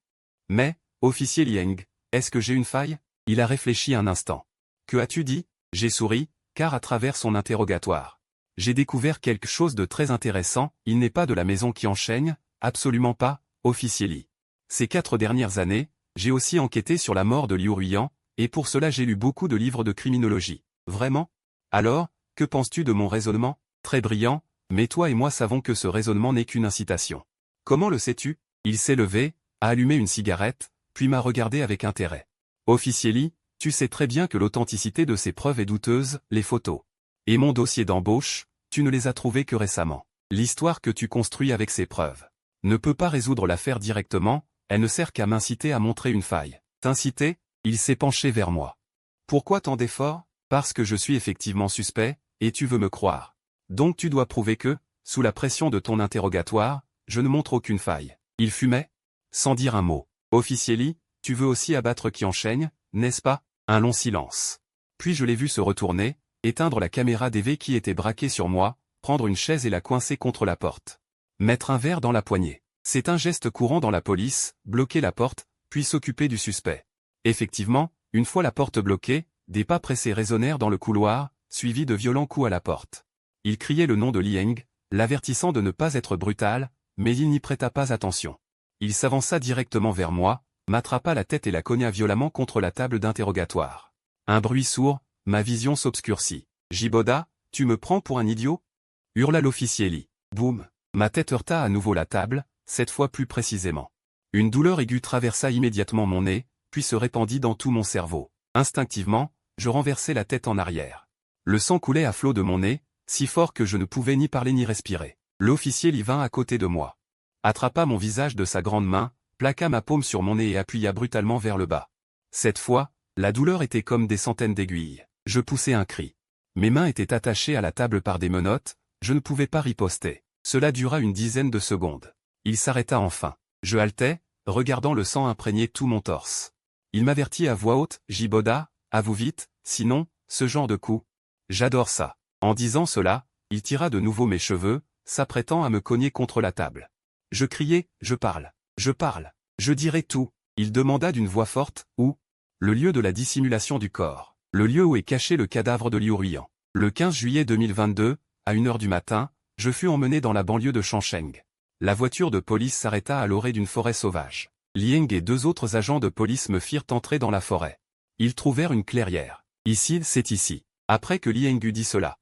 Mais, officier Liang, est-ce que j'ai une faille? Il a réfléchi un instant. Que as-tu dit? J'ai souri, car à travers son interrogatoire, j'ai découvert quelque chose de très intéressant. Il n'est pas de la maison Qiansheng, absolument pas, officier Li. Ces 4 dernières années, j'ai aussi enquêté sur la mort de Liu Ruiyan, et pour cela j'ai lu beaucoup de livres de criminologie. Vraiment? Alors, que penses-tu de mon raisonnement? Très brillant, mais toi et moi savons que ce raisonnement n'est qu'une incitation. Comment le sais-tu? Il s'est levé, a allumé une cigarette, puis m'a regardé avec intérêt. Officier Lee, tu sais très bien que l'authenticité de ces preuves est douteuse, les photos. Et mon dossier d'embauche, tu ne les as trouvées que récemment. L'histoire que tu construis avec ces preuves ne peut pas résoudre l'affaire directement, elle ne sert qu'à m'inciter à montrer une faille. T'inciter? Il s'est penché vers moi. Pourquoi tant d'efforts? Parce que je suis effectivement suspect, et tu veux me croire. Donc tu dois prouver que, sous la pression de ton interrogatoire, je ne montre aucune faille. Il fumait? Sans dire un mot. Officier Lee, tu veux aussi abattre qui enchaîne, n'est-ce pas? Un long silence. Puis je l'ai vu se retourner, éteindre la caméra DV qui était braquée sur moi, prendre une chaise et la coincer contre la porte. Mettre un verre dans la poignée. C'est un geste courant dans la police, bloquer la porte, puis s'occuper du suspect. Effectivement, une fois la porte bloquée, des pas pressés résonnèrent dans le couloir, suivis de violents coups à la porte. Il criait le nom de Lieng, l'avertissant de ne pas être brutal, mais il n'y prêta pas attention. Il s'avança directement vers moi, m'attrapa la tête et la cogna violemment contre la table d'interrogatoire. Un bruit sourd, ma vision s'obscurcit. « Jiboda, tu me prends pour un idiot ?» hurla l'officier Lee. Boum! Ma tête heurta à nouveau la table, cette fois plus précisément. Une douleur aiguë traversa immédiatement mon nez, puis se répandit dans tout mon cerveau. Instinctivement, je renversai la tête en arrière. Le sang coulait à flots de mon nez, si fort que je ne pouvais ni parler ni respirer. L'officier Lee vint à côté de moi. Attrapa mon visage de sa grande main, plaqua ma paume sur mon nez et appuya brutalement vers le bas. Cette fois, la douleur était comme des centaines d'aiguilles. Je poussai un cri. Mes mains étaient attachées à la table par des menottes, je ne pouvais pas riposter. Cela dura une dizaine de secondes. Il s'arrêta enfin. Je haletais, regardant le sang imprégner tout mon torse. Il m'avertit à voix haute, « Jiboda, avoue vite, sinon, ce genre de coup. J'adore ça. » En disant cela, il tira de nouveau mes cheveux, s'apprêtant à me cogner contre la table. Je criai, « Je parle, je dirai tout. » Il demanda d'une voix forte, « Où ?» Le lieu de la dissimulation du corps. Le lieu où est caché le cadavre de Liu Ruiyan. Le 15 juillet 2022, à 1h du matin, je fus emmené dans la banlieue de Changcheng. La voiture de police s'arrêta à l'orée d'une forêt sauvage. Lieng et deux autres agents de police me firent entrer dans la forêt. Ils trouvèrent une clairière. Ici, c'est ici. Après que Lieng eut dit cela.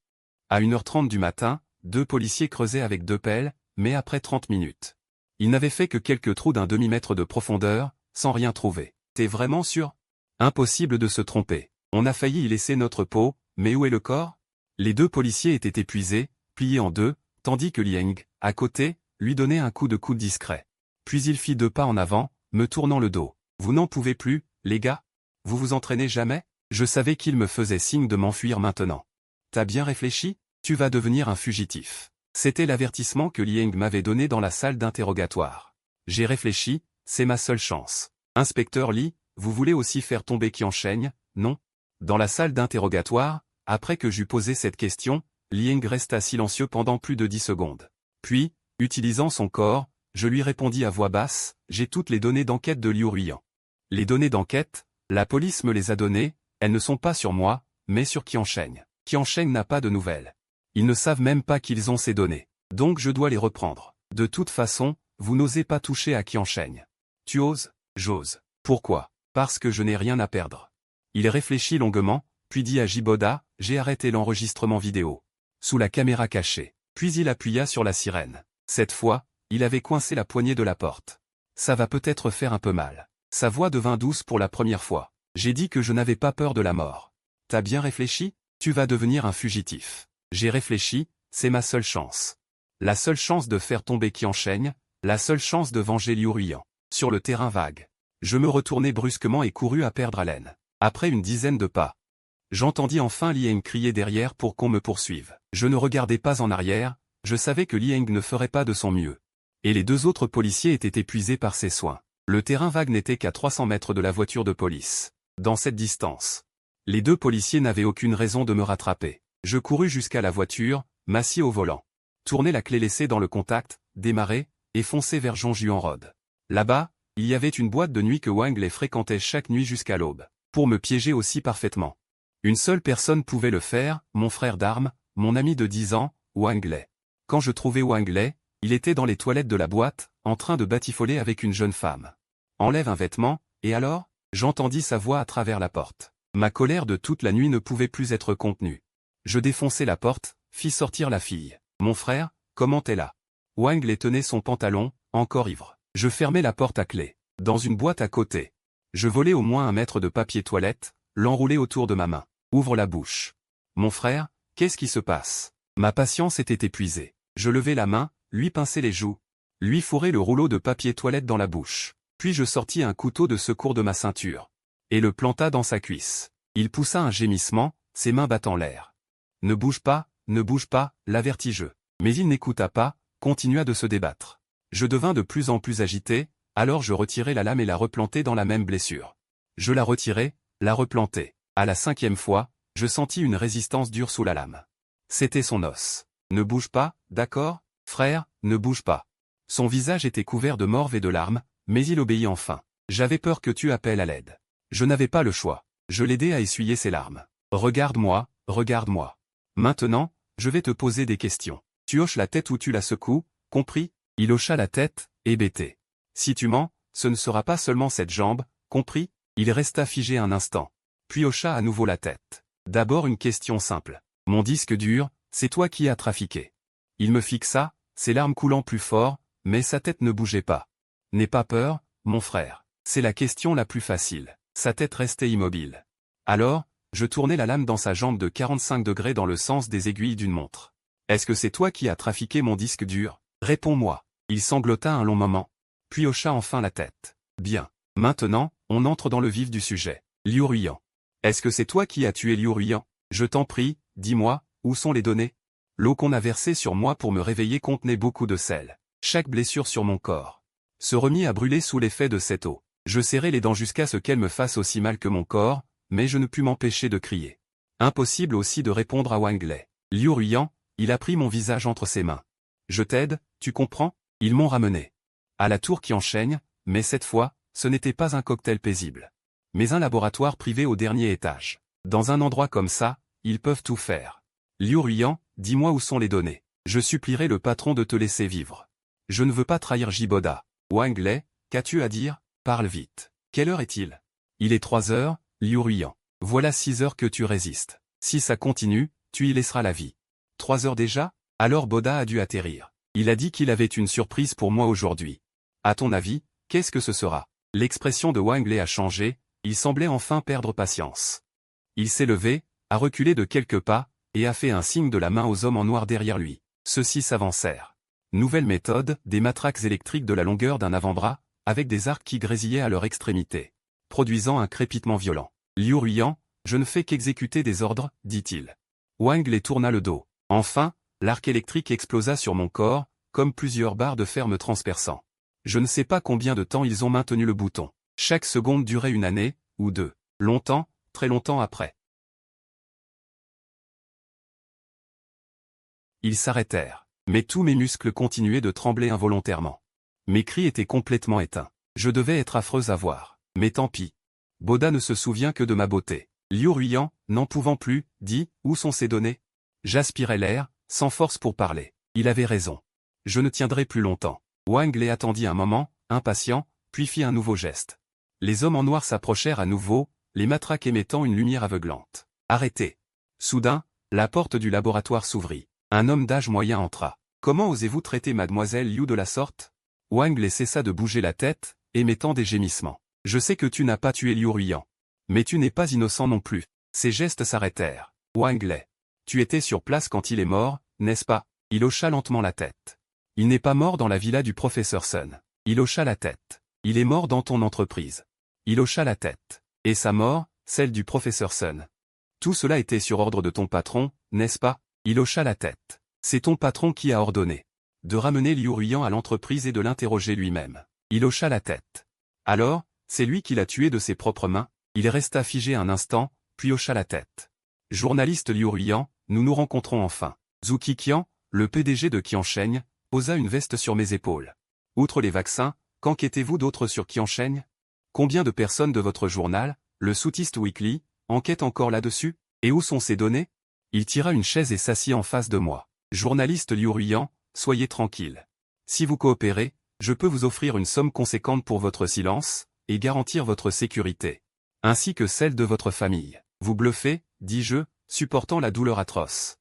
À 1h30 du matin, deux policiers creusaient avec deux pelles, mais après 30 minutes. Ils n'avaient fait que quelques trous d'un demi-mètre de profondeur, sans rien trouver. T'es vraiment sûr? Impossible de se tromper. On a failli y laisser notre peau, mais où est le corps? Les deux policiers étaient épuisés, pliés en deux, tandis que Lieng, à côté, lui donnait un coup de coude discret. Puis il fit deux pas en avant, me tournant le dos. Vous n'en pouvez plus, les gars? Vous vous entraînez jamais? Je savais qu'il me faisait signe de m'enfuir maintenant. T'as bien réfléchi? Tu vas devenir un fugitif. C'était l'avertissement que Lieng m'avait donné dans la salle d'interrogatoire. J'ai réfléchi, c'est ma seule chance. Inspecteur Lee, vous voulez aussi faire tomber qui enchaîne, non? Dans la salle d'interrogatoire, après que j'eus posé cette question, Lieng resta silencieux pendant plus de 10 secondes. Puis, utilisant son corps, je lui répondis à voix basse, j'ai toutes les données d'enquête de Liu Ruiyan. Les données d'enquête, la police me les a données, elles ne sont pas sur moi, mais sur Qian Sheng. Qian Sheng n'a pas de nouvelles. Ils ne savent même pas qu'ils ont ces données. Donc je dois les reprendre. De toute façon, vous n'osez pas toucher à Qian Sheng. Tu oses? J'ose. Pourquoi? Parce que je n'ai rien à perdre. Il réfléchit longuement, puis dit à Jiboda, j'ai arrêté l'enregistrement vidéo. Sous la caméra cachée. Puis il appuya sur la sirène. Cette fois, il avait coincé la poignée de la porte. Ça va peut-être faire un peu mal. Sa voix devint douce pour la première fois. J'ai dit que je n'avais pas peur de la mort. T'as bien réfléchi? Tu vas devenir un fugitif. J'ai réfléchi, c'est ma seule chance. La seule chance de faire tomber Qian Sheng, la seule chance de venger Liu Ruiyan. Sur le terrain vague. Je me retournai brusquement et courus à perdre haleine. Après une dizaine de pas. J'entendis enfin Lieng crier derrière pour qu'on me poursuive. Je ne regardais pas en arrière, je savais que Lieng ne ferait pas de son mieux. Et les deux autres policiers étaient épuisés par ses soins. Le terrain vague n'était qu'à 300 mètres de la voiture de police. Dans cette distance, les deux policiers n'avaient aucune raison de me rattraper. Je courus jusqu'à la voiture, m'assis au volant. Tournai la clé laissée dans le contact, démarrai, et fonçai vers Zhongjuan-Road. Là-bas, il y avait une boîte de nuit que Wang Lei fréquentait chaque nuit jusqu'à l'aube. Pour me piéger aussi parfaitement. Une seule personne pouvait le faire, mon frère d'armes, mon ami de 10 ans, Wang Lei. Quand je trouvai Wang Lei, il était dans les toilettes de la boîte, en train de batifoler avec une jeune femme. Enlève un vêtement, et alors? J'entendis sa voix à travers la porte. Ma colère de toute la nuit ne pouvait plus être contenue. Je défonçai la porte, fis sortir la fille. Mon frère, comment est là? Wang Lei tenait son pantalon, encore ivre. Je fermai la porte à clé. Dans une boîte à côté. Je volai au moins 1 mètre de papier toilette, l'enroulai autour de ma main. Ouvre la bouche. Mon frère, qu'est-ce qui se passe? Ma patience était épuisée. Je levai la main, lui pinçai les joues, lui fourrai le rouleau de papier toilette dans la bouche. Puis je sortis un couteau de secours de ma ceinture. Et le planta dans sa cuisse. Il poussa un gémissement, ses mains battant l'air. Ne bouge pas, l'avertis-je. Mais il n'écouta pas, continua de se débattre. Je devins de plus en plus agité, alors je retirai la lame et la replantai dans la même blessure. Je la retirai, la replantai. À la 5e fois, je sentis une résistance dure sous la lame. C'était son os. Ne bouge pas, d'accord, frère, ne bouge pas. Son visage était couvert de morve et de larmes, mais il obéit enfin. J'avais peur que tu appelles à l'aide. Je n'avais pas le choix. Je l'aidai à essuyer ses larmes. Regarde-moi, regarde-moi. Maintenant, je vais te poser des questions. Tu hoches la tête ou tu la secoues, compris? Il hocha la tête, hébété. Si tu mens, ce ne sera pas seulement cette jambe, compris? Il resta figé un instant. Puis hocha à nouveau la tête. D'abord une question simple. Mon disque dur, c'est toi qui as trafiqué. Il me fixa, ses larmes coulant plus fort, mais sa tête ne bougeait pas. N'aie pas peur, mon frère. C'est la question la plus facile. Sa tête restait immobile. Alors, je tournai la lame dans sa jambe de 45 degrés dans le sens des aiguilles d'une montre. Est-ce que c'est toi qui as trafiqué mon disque dur? Réponds-moi. Il sanglota un long moment. Puis hocha enfin la tête. Bien. Maintenant, on entre dans le vif du sujet. Liu Ruiyan. Est-ce que c'est toi qui as tué Liu Ruiyan? Je t'en prie, dis-moi, où sont les données? L'eau qu'on a versée sur moi pour me réveiller contenait beaucoup de sel. Chaque blessure sur mon corps se remit à brûler sous l'effet de cette eau. Je serrai les dents jusqu'à ce qu'elle me fasse aussi mal que mon corps, mais je ne pus m'empêcher de crier. Impossible aussi de répondre à Wang Lei. Liu Ruiyan, il a pris mon visage entre ses mains. Je t'aide, tu comprends? Ils m'ont ramené à la tour qui enchaîne, mais cette fois, ce n'était pas un cocktail paisible, mais un laboratoire privé au dernier étage. Dans un endroit comme ça, ils peuvent tout faire. Liu Ruiyan, dis-moi où sont les données. Je supplierai le patron de te laisser vivre. Je ne veux pas trahir Jiboda. Wang Lei, qu'as-tu à dire? Parle vite. Quelle heure est-il? Il est 3 heures, Liu Ruiyan. Voilà 6 heures que tu résistes. Si ça continue, tu y laisseras la vie. 3 heures déjà? Alors Boda a dû atterrir. Il a dit qu'il avait une surprise pour moi aujourd'hui. À ton avis, qu'est-ce que ce sera? L'expression de Wang Lei a changé, il semblait enfin perdre patience. Il s'est levé, a reculé de quelques pas, et a fait un signe de la main aux hommes en noir derrière lui. Ceux-ci s'avancèrent. Nouvelle méthode, des matraques électriques de la longueur d'un avant-bras, avec des arcs qui grésillaient à leur extrémité, produisant un crépitement violent. Liu Ruiyan, je ne fais qu'exécuter des ordres, dit-il. Wang Lei tourna le dos. Enfin, l'arc électrique explosa sur mon corps, comme plusieurs barres de fer me transperçant. Je ne sais pas combien de temps ils ont maintenu le bouton. Chaque seconde durait une année, ou 2. Longtemps, très longtemps après. Ils s'arrêtèrent. Mais tous mes muscles continuaient de trembler involontairement. Mes cris étaient complètement éteints. Je devais être affreuse à voir. Mais tant pis. Boda ne se souvient que de ma beauté. Liu Ruiyan, n'en pouvant plus, dit, où sont ces données? J'aspirais l'air, sans force pour parler. Il avait raison. Je ne tiendrai plus longtemps. Wang Lei attendit un moment, impatient, puis fit un nouveau geste. Les hommes en noir s'approchèrent à nouveau, les matraques émettant une lumière aveuglante. Arrêtez. Soudain, la porte du laboratoire s'ouvrit. Un homme d'âge moyen entra. Comment osez-vous traiter mademoiselle Liu de la sorte? Wang Lei cessa de bouger la tête, émettant des gémissements. Je sais que tu n'as pas tué Liu Ruiyan. Mais tu n'es pas innocent non plus. Ses gestes s'arrêtèrent. Wang Lei. Tu étais sur place quand il est mort, n'est-ce pas? Il hocha lentement la tête. Il n'est pas mort dans la villa du professeur Sun. Il hocha la tête. Il est mort dans ton entreprise. Il hocha la tête. Et sa mort, celle du professeur Sun. Tout cela était sur ordre de ton patron, n'est-ce pas? Il hocha la tête. C'est ton patron qui a ordonné de ramener Liu Ruiyan à l'entreprise et de l'interroger lui-même. Il hocha la tête. Alors, c'est lui qui l'a tué de ses propres mains? Il resta figé un instant, puis hocha la tête. Journaliste Liu Ruiyan, nous nous rencontrons enfin. Zhu Qiqian, le PDG de Qiansheng, posa une veste sur mes épaules. Outre les vaccins, qu'enquêtez-vous d'autre sur Qiansheng? Combien de personnes de votre journal, le Soutist Weekly, enquêtent encore là-dessus? Et où sont ces données? Il tira une chaise et s'assit en face de moi. Journaliste Liu Ruiyan, soyez tranquille. Si vous coopérez, je peux vous offrir une somme conséquente pour votre silence, et garantir votre sécurité. Ainsi que celle de votre famille. Vous bluffez, dis-je, supportant la douleur atroce.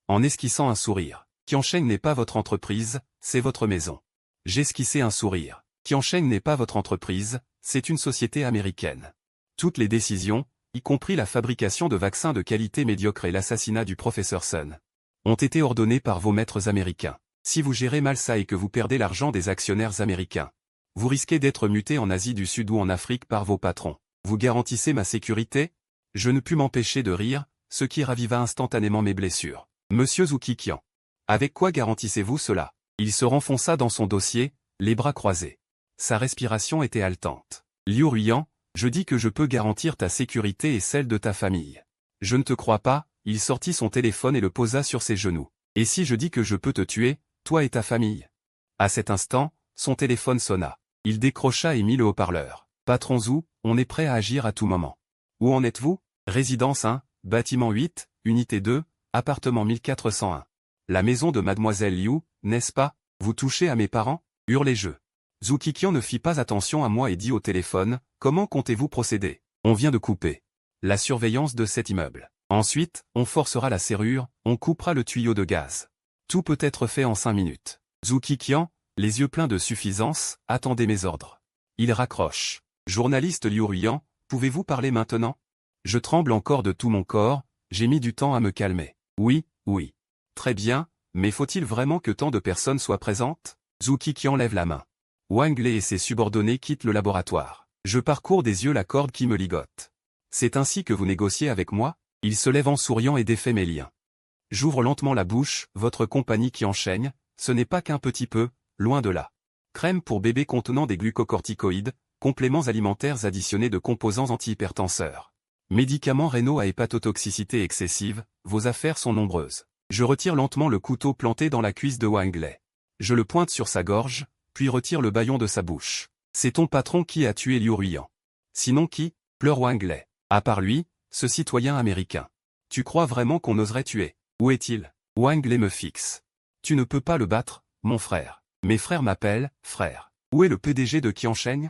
En esquissant un sourire. Qiansheng n'est pas votre entreprise, c'est votre maison. J'esquissai un sourire. Qiansheng n'est pas votre entreprise, C'est une société américaine. Toutes les décisions, y compris la fabrication de vaccins de qualité médiocre et l'assassinat du professeur Sun, ont été ordonnées par vos maîtres américains. Si vous gérez mal ça et que vous perdez l'argent des actionnaires américains, vous risquez d'être muté en Asie du Sud ou en Afrique par vos patrons. Vous garantissez ma sécurité? Je ne pus m'empêcher de rire, ce qui raviva instantanément mes blessures. Monsieur Zoukikian. Avec quoi garantissez-vous cela? Il se renfonça dans son dossier, les bras croisés. Sa respiration était haletante. Liu Ruiyan, je dis que je peux garantir ta sécurité et celle de ta famille. Je ne te crois pas, il sortit son téléphone et le posa sur ses genoux. Et si je dis que je peux te tuer, toi et ta famille? À cet instant, son téléphone sonna. Il décrocha et mit le haut-parleur. Patron Zhou, on est prêt à agir à tout moment. Où en êtes-vous? Résidence 1, bâtiment 8, unité 2, appartement 1401. La maison de mademoiselle Liu, n'est-ce pas? Vous touchez à mes parents? Hurlai-je. Zoukikian ne fit pas attention à moi et dit au téléphone, comment comptez-vous procéder? On vient de couper la surveillance de cet immeuble. Ensuite, on forcera la serrure, on coupera le tuyau de gaz. Tout peut être fait en 5 minutes. Zoukikian, les yeux pleins de suffisance, attendez mes ordres. Il raccroche. Journaliste Liu Ruiyan, pouvez-vous parler maintenant? Je tremble encore de tout mon corps, j'ai mis du temps à me calmer. Oui, oui. Très bien, mais faut-il vraiment que tant de personnes soient présentes? Zoukikian lève la main. Wang Lei et ses subordonnés quittent le laboratoire. Je parcours des yeux la corde qui me ligote. C'est ainsi que vous négociez avec moi? Il se lève en souriant et défait mes liens. J'ouvre lentement la bouche, votre compagnie qui enchaîne, ce n'est pas qu'un petit peu, loin de là. Crème pour bébé contenant des glucocorticoïdes, compléments alimentaires additionnés de composants antihypertenseurs. Médicaments rénaux à hépatotoxicité excessive, vos affaires sont nombreuses. Je retire lentement le couteau planté dans la cuisse de Wang Lei. Je le pointe sur sa gorge, puis retire le bâillon de sa bouche. C'est ton patron qui a tué Liu Ruiyan. Sinon qui? Pleure Wang Lei. À part lui, ce citoyen américain. Tu crois vraiment qu'on oserait tuer? Où est-il? Wang Lei me fixe. Tu ne peux pas le battre, mon frère. Mes frères m'appellent, frère. Où est le PDG de Qiansheng?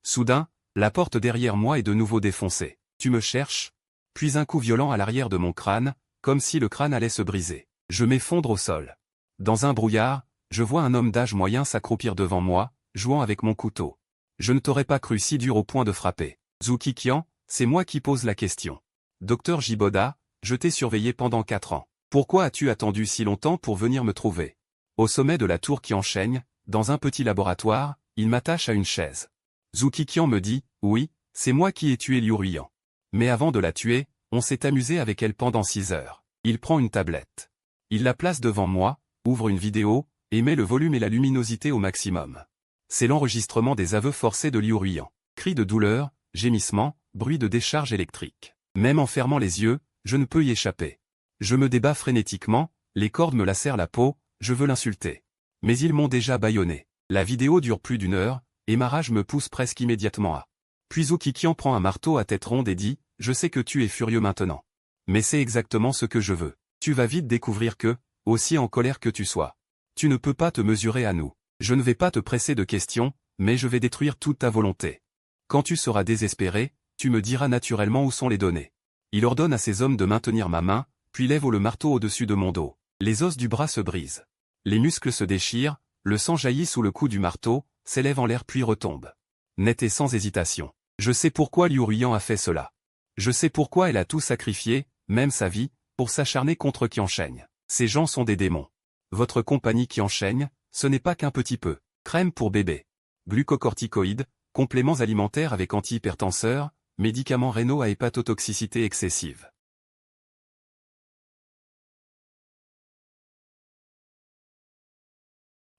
Soudain, la porte derrière moi est de nouveau défoncée. Tu me cherches? Puis un coup violent à l'arrière de mon crâne, comme si le crâne allait se briser. Je m'effondre au sol. Dans un brouillard, je vois un homme d'âge moyen s'accroupir devant moi, jouant avec mon couteau. Je ne t'aurais pas cru si dur au point de frapper. Zoukikian, c'est moi qui pose la question. Docteur Jiboda, je t'ai surveillé pendant 4 ans. Pourquoi as-tu attendu si longtemps pour venir me trouver? Au sommet de la tour Qiansheng, dans un petit laboratoire, il m'attache à une chaise. Zoukikian me dit, oui, c'est moi qui ai tué Liu Ruiyan. Mais avant de la tuer, on s'est amusé avec elle pendant 6 heures. Il prend une tablette. Il la place devant moi, ouvre une vidéo, et met le volume et la luminosité au maximum. C'est l'enregistrement des aveux forcés de Liu Ruiyan. Cris de douleur, gémissements, bruit de décharge électrique. Même en fermant les yeux, je ne peux y échapper. Je me débat frénétiquement, les cordes me lacèrent la peau, je veux l'insulter. Mais ils m'ont déjà bâillonné. La vidéo dure plus d'1 heure, et ma rage me pousse presque immédiatement à. Puis Zoukikian prend un marteau à tête ronde et dit, je sais que tu es furieux maintenant. Mais c'est exactement ce que je veux. Tu vas vite découvrir que, aussi en colère que tu sois, tu ne peux pas te mesurer à nous. Je ne vais pas te presser de questions, mais je vais détruire toute ta volonté. Quand tu seras désespéré, tu me diras naturellement où sont les données. Il ordonne à ses hommes de maintenir ma main, puis lève le marteau au-dessus de mon dos. Les os du bras se brisent. Les muscles se déchirent, le sang jaillit sous le coup du marteau, s'élève en l'air puis retombe. Net et sans hésitation. Je sais pourquoi Liu Ruiyan a fait cela. Je sais pourquoi elle a tout sacrifié, même sa vie, pour s'acharner contre Qiansheng. Ces gens sont des démons. Votre compagnie Qiansheng, ce n'est pas qu'un petit peu. Crème pour bébé. Glucocorticoïdes, compléments alimentaires avec antihypertenseurs, médicaments rénaux à hépatotoxicité excessive.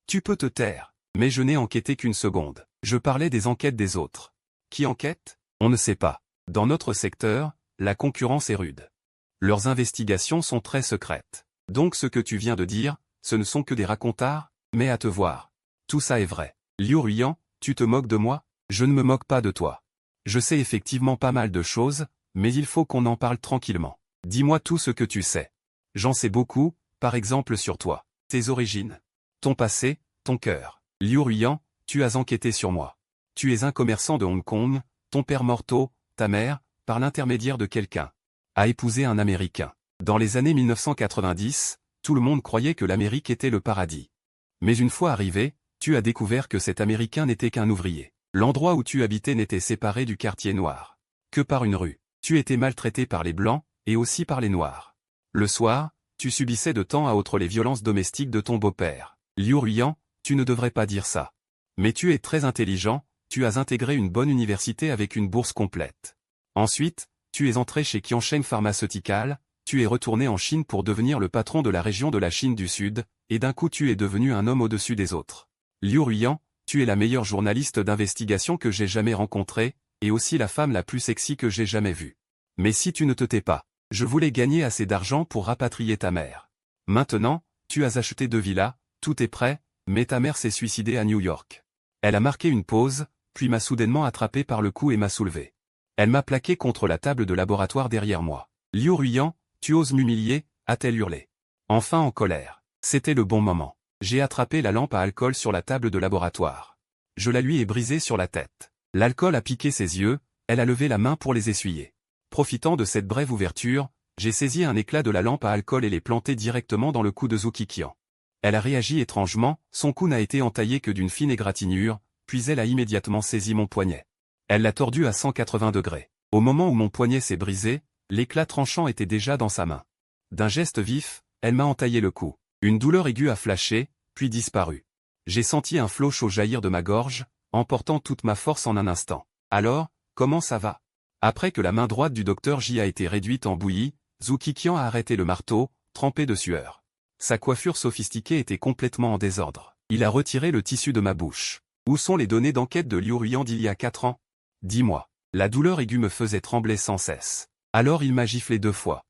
Tu peux te taire. Mais je n'ai enquêté qu'une seconde. Je parlais des enquêtes des autres. Qui enquête? On ne sait pas. Dans notre secteur, la concurrence est rude. Leurs investigations sont très secrètes. Donc ce que tu viens de dire, ce ne sont que des racontards, mais à te voir. Tout ça est vrai. Liu Ruiyan, tu te moques de moi? Je ne me moque pas de toi. Je sais effectivement pas mal de choses, mais il faut qu'on en parle tranquillement. Dis-moi tout ce que tu sais. J'en sais beaucoup, par exemple sur toi. Tes origines. Ton passé, ton cœur. Liu Ruiyan, tu as enquêté sur moi. Tu es un commerçant de Hong Kong, ton père mort tôt, ta mère, par l'intermédiaire de quelqu'un, a épousé un Américain. Dans les années 1990, tout le monde croyait que l'Amérique était le paradis. Mais une fois arrivé, tu as découvert que cet Américain n'était qu'un ouvrier. L'endroit où tu habitais n'était séparé du quartier noir que par une rue. Tu étais maltraité par les Blancs, et aussi par les Noirs. Le soir, tu subissais de temps à autre les violences domestiques de ton beau-père. Liu Ruiyan, tu ne devrais pas dire ça. Mais tu es très intelligent, tu as intégré une bonne université avec une bourse complète. Ensuite, tu es entré chez Qiansheng Pharmaceutical, tu es retourné en Chine pour devenir le patron de la région de la Chine du Sud, et d'un coup tu es devenu un homme au-dessus des autres. Liu Ruiyan, tu es la meilleure journaliste d'investigation que j'ai jamais rencontrée, et aussi la femme la plus sexy que j'ai jamais vue. Mais si tu ne te tais pas, je voulais gagner assez d'argent pour rapatrier ta mère. Maintenant, tu as acheté 2 villas, tout est prêt, mais ta mère s'est suicidée à New York. Elle a marqué une pause, puis m'a soudainement attrapé par le cou et m'a soulevé. Elle m'a plaqué contre la table de laboratoire derrière moi. Liu Ruiyan, tu oses m'humilier, a-t-elle hurlé. Enfin en colère. C'était le bon moment. J'ai attrapé la lampe à alcool sur la table de laboratoire. Je la lui ai brisée sur la tête. L'alcool a piqué ses yeux, elle a levé la main pour les essuyer. Profitant de cette brève ouverture, j'ai saisi un éclat de la lampe à alcool et l'ai planté directement dans le cou de Zhu Qiqian. Elle a réagi étrangement, son cou n'a été entaillé que d'une fine égratignure, puis elle a immédiatement saisi mon poignet. Elle l'a tordu à 180 degrés. Au moment où mon poignet s'est brisé, l'éclat tranchant était déjà dans sa main. D'un geste vif, elle m'a entaillé le cou. Une douleur aiguë a flashé, puis disparu. J'ai senti un flot chaud jaillir de ma gorge, emportant toute ma force en un instant. Alors, comment ça va? Après que la main droite du docteur J a été réduite en bouillie, Zhu Qiqian a arrêté le marteau, trempé de sueur. Sa coiffure sophistiquée était complètement en désordre. Il a retiré le tissu de ma bouche. Où sont les données d'enquête de Liu Ruiyan d'il y a 4 ans? Dis-moi. La douleur aiguë me faisait trembler sans cesse. Alors il m'a giflé 2 fois.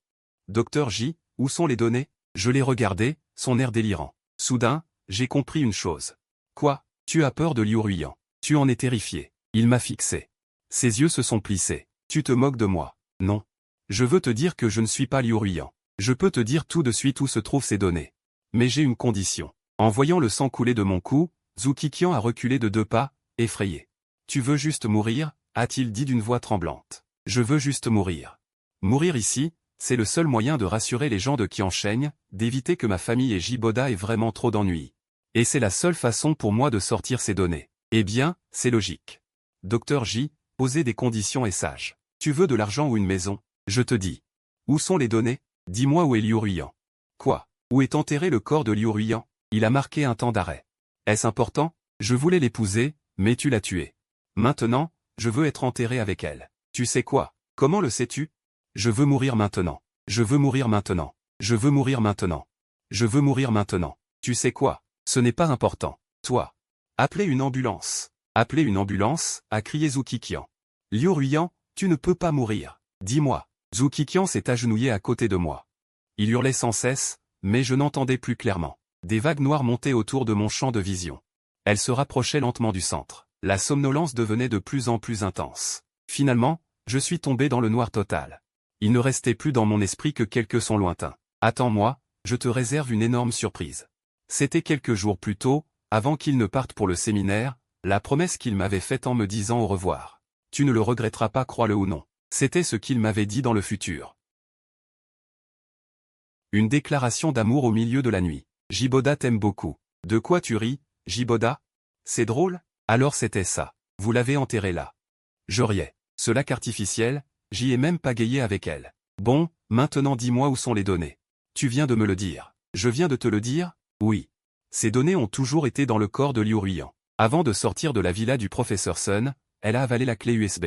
Docteur J, où sont les données? Je l'ai regardé, son air délirant. Soudain, j'ai compris une chose. Quoi? Tu as peur de Liu Ruiyan. Tu en es terrifié. Il m'a fixé. Ses yeux se sont plissés. Tu te moques de moi. Non. Je veux te dire que je ne suis pas Liu Ruiyan. Je peux te dire tout de suite où se trouvent ces données. Mais j'ai une condition. En voyant le sang couler de mon cou, Zhu Qiqian a reculé de 2 pas, effrayé. Tu veux juste mourir, a-t-il dit d'une voix tremblante. Je veux juste mourir. Mourir ici, c'est le seul moyen de rassurer les gens de Qiansheng, d'éviter que ma famille et Jiboda aient vraiment trop d'ennuis. Et c'est la seule façon pour moi de sortir ces données. Eh bien, c'est logique. Docteur J, posez des conditions et sages. Tu veux de l'argent ou une maison? Je te dis. Où sont les données? Dis-moi où est Liu Ruiyan. Quoi? Où est enterré le corps de Liu Ruiyan? Il a marqué un temps d'arrêt. Est-ce important? Je voulais l'épouser, mais tu l'as tuée. Maintenant, je veux être enterré avec elle. Tu sais quoi? Comment le sais-tu? Je veux mourir maintenant. Je veux mourir maintenant. Je veux mourir maintenant. Je veux mourir maintenant. Tu sais quoi? Ce n'est pas important. Toi. Appelez une ambulance. Appelez une ambulance, a crié Zhu Qiqian. Liu Ruiyan, tu ne peux pas mourir. Dis-moi. Zhu Qiqian s'est agenouillé à côté de moi. Il hurlait sans cesse, mais je n'entendais plus clairement. Des vagues noires montaient autour de mon champ de vision. Elles se rapprochaient lentement du centre. La somnolence devenait de plus en plus intense. Finalement, je suis tombé dans le noir total. Il ne restait plus dans mon esprit que quelques sons lointains. Attends-moi, je te réserve une énorme surprise. C'était quelques jours plus tôt, avant qu'il ne parte pour le séminaire, la promesse qu'il m'avait faite en me disant au revoir. Tu ne le regretteras pas, crois-le ou non. C'était ce qu'il m'avait dit dans le futur. Une déclaration d'amour au milieu de la nuit. Jiboda t'aime beaucoup. De quoi tu ris, Jiboda? C'est drôle? Alors c'était ça. Vous l'avez enterré là. Je riais. Ce lac artificiel, j'y ai même pagayé avec elle. Bon, maintenant dis-moi où sont les données. Tu viens de me le dire. Je viens de te le dire? Oui. Ces données ont toujours été dans le corps de Liu Ruiyan. Avant de sortir de la villa du professeur Sun, elle a avalé la clé USB.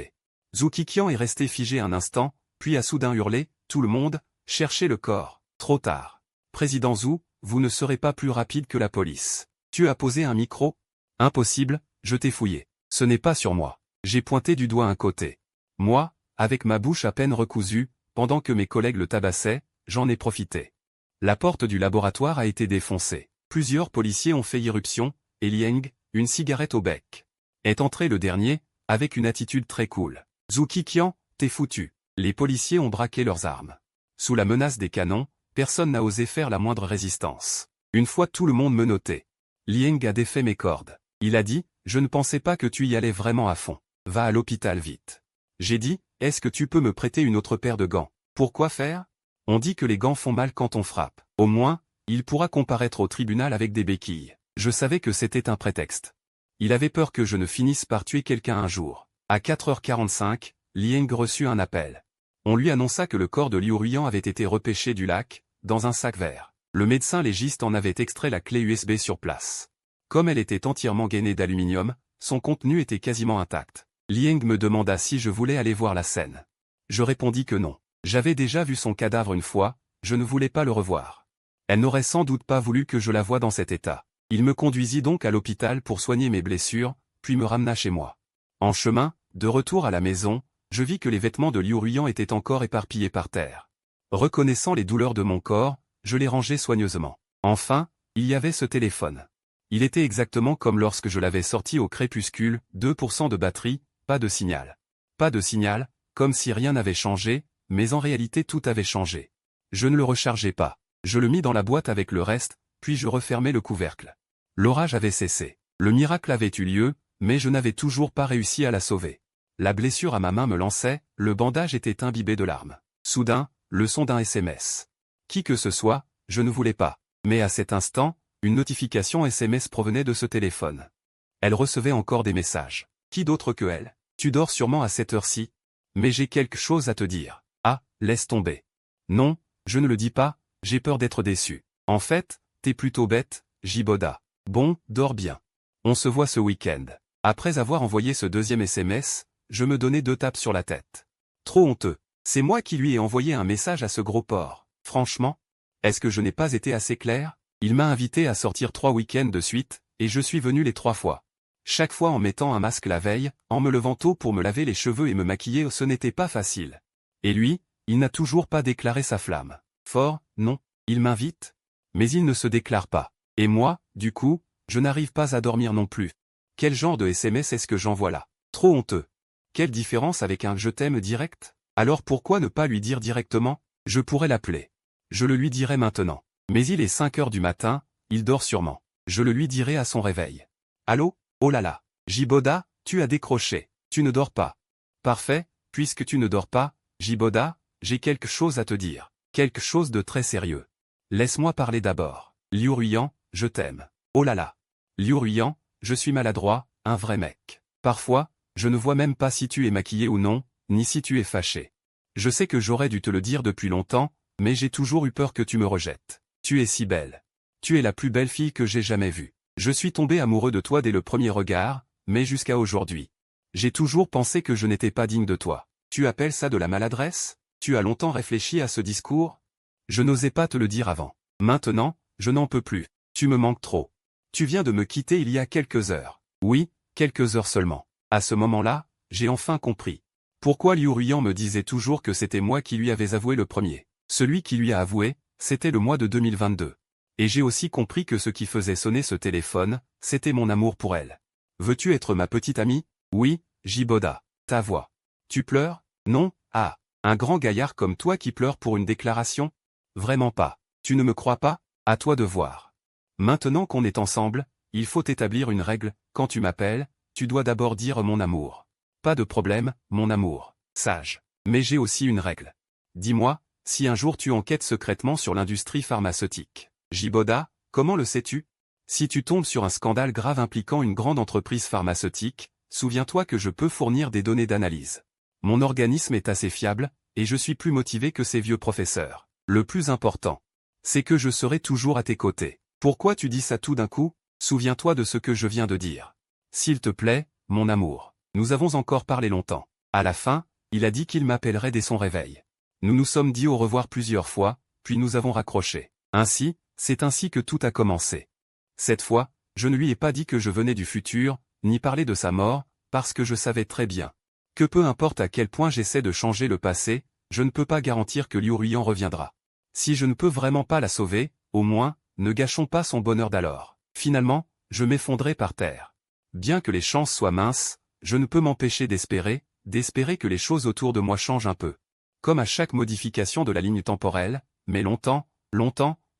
Zhu Qiqian est resté figé un instant, puis a soudain hurlé, tout le monde, cherchez le corps. Trop tard. Président Zhu, vous ne serez pas plus rapide que la police. Tu as posé un micro? Impossible, je t'ai fouillé. Ce n'est pas sur moi. J'ai pointé du doigt un côté. Moi, avec ma bouche à peine recousue, pendant que mes collègues le tabassaient, j'en ai profité. La porte du laboratoire a été défoncée. Plusieurs policiers ont fait irruption, et Lieng, une cigarette au bec, est entré le dernier, avec une attitude très cool. Zhu Qiqian, t'es foutu. Les policiers ont braqué leurs armes. Sous la menace des canons, personne n'a osé faire la moindre résistance. Une fois tout le monde menotté. Lieng a défait mes cordes. Il a dit, je ne pensais pas que tu y allais vraiment à fond. Va à l'hôpital vite. J'ai dit, est-ce que tu peux me prêter une autre paire de gants? Pourquoi faire? On dit que les gants font mal quand on frappe. Au moins, il pourra comparaître au tribunal avec des béquilles. Je savais que c'était un prétexte. Il avait peur que je ne finisse par tuer quelqu'un un jour. À 4h45, Lieng reçut un appel. On lui annonça que le corps de Liu Ruiyan avait été repêché du lac, dans un sac vert. Le médecin légiste en avait extrait la clé USB sur place. Comme elle était entièrement gainée d'aluminium, son contenu était quasiment intact. Lieng me demanda si je voulais aller voir la scène. Je répondis que non. J'avais déjà vu son cadavre une fois, je ne voulais pas le revoir. Elle n'aurait sans doute pas voulu que je la voie dans cet état. Il me conduisit donc à l'hôpital pour soigner mes blessures, puis me ramena chez moi. En chemin, de retour à la maison, je vis que les vêtements de Liu Ruiyan étaient encore éparpillés par terre. Reconnaissant les douleurs de mon corps, je les rangeai soigneusement. Enfin, il y avait ce téléphone. Il était exactement comme lorsque je l'avais sorti au crépuscule, 2% de batterie, pas de signal. Pas de signal, comme si rien n'avait changé, mais en réalité tout avait changé. Je ne le rechargeai pas. Je le mis dans la boîte avec le reste, puis je refermai le couvercle. L'orage avait cessé. Le miracle avait eu lieu, mais je n'avais toujours pas réussi à la sauver. La blessure à ma main me lançait, le bandage était imbibé de larmes. Soudain, le son d'un SMS. Qui que ce soit, je ne voulais pas. Mais à cet instant, une notification SMS provenait de ce téléphone. Elle recevait encore des messages. Qui d'autre que elle? Tu dors sûrement à cette heure-ci? Mais j'ai quelque chose à te dire. Ah, laisse tomber. Non, je ne le dis pas, j'ai peur d'être déçu. En fait, t'es plutôt bête, Jiboda. Bon, dors bien. On se voit ce week-end. Après avoir envoyé ce deuxième SMS, je me donnais 2 tapes sur la tête. Trop honteux. C'est moi qui lui ai envoyé un message à ce gros porc. Franchement, est-ce que je n'ai pas été assez clair? Il m'a invité à sortir 3 week-ends de suite, et je suis venu les 3 fois. Chaque fois en mettant un masque la veille, en me levant tôt pour me laver les cheveux et me maquiller, ce n'était pas facile. Et lui, il n'a toujours pas déclaré sa flamme. Fort, non, il m'invite, mais il ne se déclare pas. Et moi, du coup, je n'arrive pas à dormir non plus. Quel genre de SMS est-ce que j'envoie là? Trop honteux. Quelle différence avec un « je t'aime » direct? Alors pourquoi ne pas lui dire directement? Je pourrais l'appeler. Je le lui dirai maintenant. Mais il est 5 heures du matin, il dort sûrement. Je le lui dirai à son réveil. Allô? Oh là là. Jiboda, tu as décroché. Tu ne dors pas. Parfait, puisque tu ne dors pas, Jiboda, j'ai quelque chose à te dire. Quelque chose de très sérieux. Laisse-moi parler d'abord. Liu Ruiyan, je t'aime. Oh là là. Liu Ruiyan, je suis maladroit, un vrai mec. Parfois, je ne vois même pas si tu es maquillé ou non, ni si tu es fâché. Je sais que j'aurais dû te le dire depuis longtemps, mais j'ai toujours eu peur que tu me rejettes. Tu es si belle. Tu es la plus belle fille que j'ai jamais vue. Je suis tombé amoureux de toi dès le premier regard, mais jusqu'à aujourd'hui. J'ai toujours pensé que je n'étais pas digne de toi. Tu appelles ça de la maladresse? Tu as longtemps réfléchi à ce discours? Je n'osais pas te le dire avant. Maintenant, je n'en peux plus. Tu me manques trop. Tu viens de me quitter il y a quelques heures. Oui, quelques heures seulement. À ce moment-là, j'ai enfin compris. Pourquoi Liu Ruiyan me disait toujours que c'était moi qui lui avais avoué le premier. Celui qui lui a avoué, c'était le mois de 2022. Et j'ai aussi compris que ce qui faisait sonner ce téléphone, c'était mon amour pour elle. Veux-tu être ma petite amie? Oui, Jiboda. Ta voix. Tu pleures? Non? Ah, un grand gaillard comme toi qui pleure pour une déclaration? Vraiment pas. Tu ne me crois pas? À toi de voir. Maintenant qu'on est ensemble, il faut établir une règle, quand tu m'appelles, tu dois d'abord dire mon amour. Pas de problème, mon amour. Sage. Mais j'ai aussi une règle. Dis-moi, si un jour tu enquêtes secrètement sur l'industrie pharmaceutique. Jiboda, comment le sais-tu? Si tu tombes sur un scandale grave impliquant une grande entreprise pharmaceutique, souviens-toi que je peux fournir des données d'analyse. Mon organisme est assez fiable, et je suis plus motivé que ces vieux professeurs. Le plus important, c'est que je serai toujours à tes côtés. Pourquoi tu dis ça tout d'un coup? Souviens-toi de ce que je viens de dire. S'il te plaît, mon amour. Nous avons encore parlé longtemps. À la fin, il a dit qu'il m'appellerait dès son réveil. Nous nous sommes dit au revoir plusieurs fois, puis nous avons raccroché. Ainsi, c'est ainsi que tout a commencé. Cette fois, je ne lui ai pas dit que je venais du futur, ni parler de sa mort, parce que je savais très bien que peu importe à quel point j'essaie de changer le passé, je ne peux pas garantir que Liu Ruiyan reviendra. Si je ne peux vraiment pas la sauver, au moins, ne gâchons pas son bonheur d'alors. Finalement, je m'effondrai par terre. Bien que les chances soient minces, je ne peux m'empêcher d'espérer que les choses autour de moi changent un peu. Comme à chaque modification de la ligne temporelle, mais longtemps,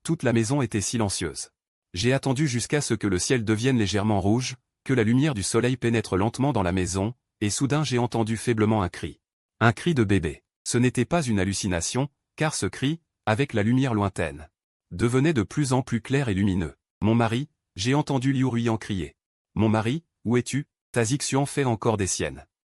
toute la maison était silencieuse. J'ai attendu jusqu'à ce que le ciel devienne légèrement rouge, que la lumière du soleil pénètre lentement dans la maison, et soudain j'ai entendu faiblement un cri. Un cri de bébé. Ce n'était pas une hallucination, car ce cri, avec la lumière lointaine, devenait de plus en plus clair et lumineux. Mon mari, j'ai entendu Liu Ruiyan crier. Mon mari, Où es-tu? Tazix Xuan fait encore des siennes.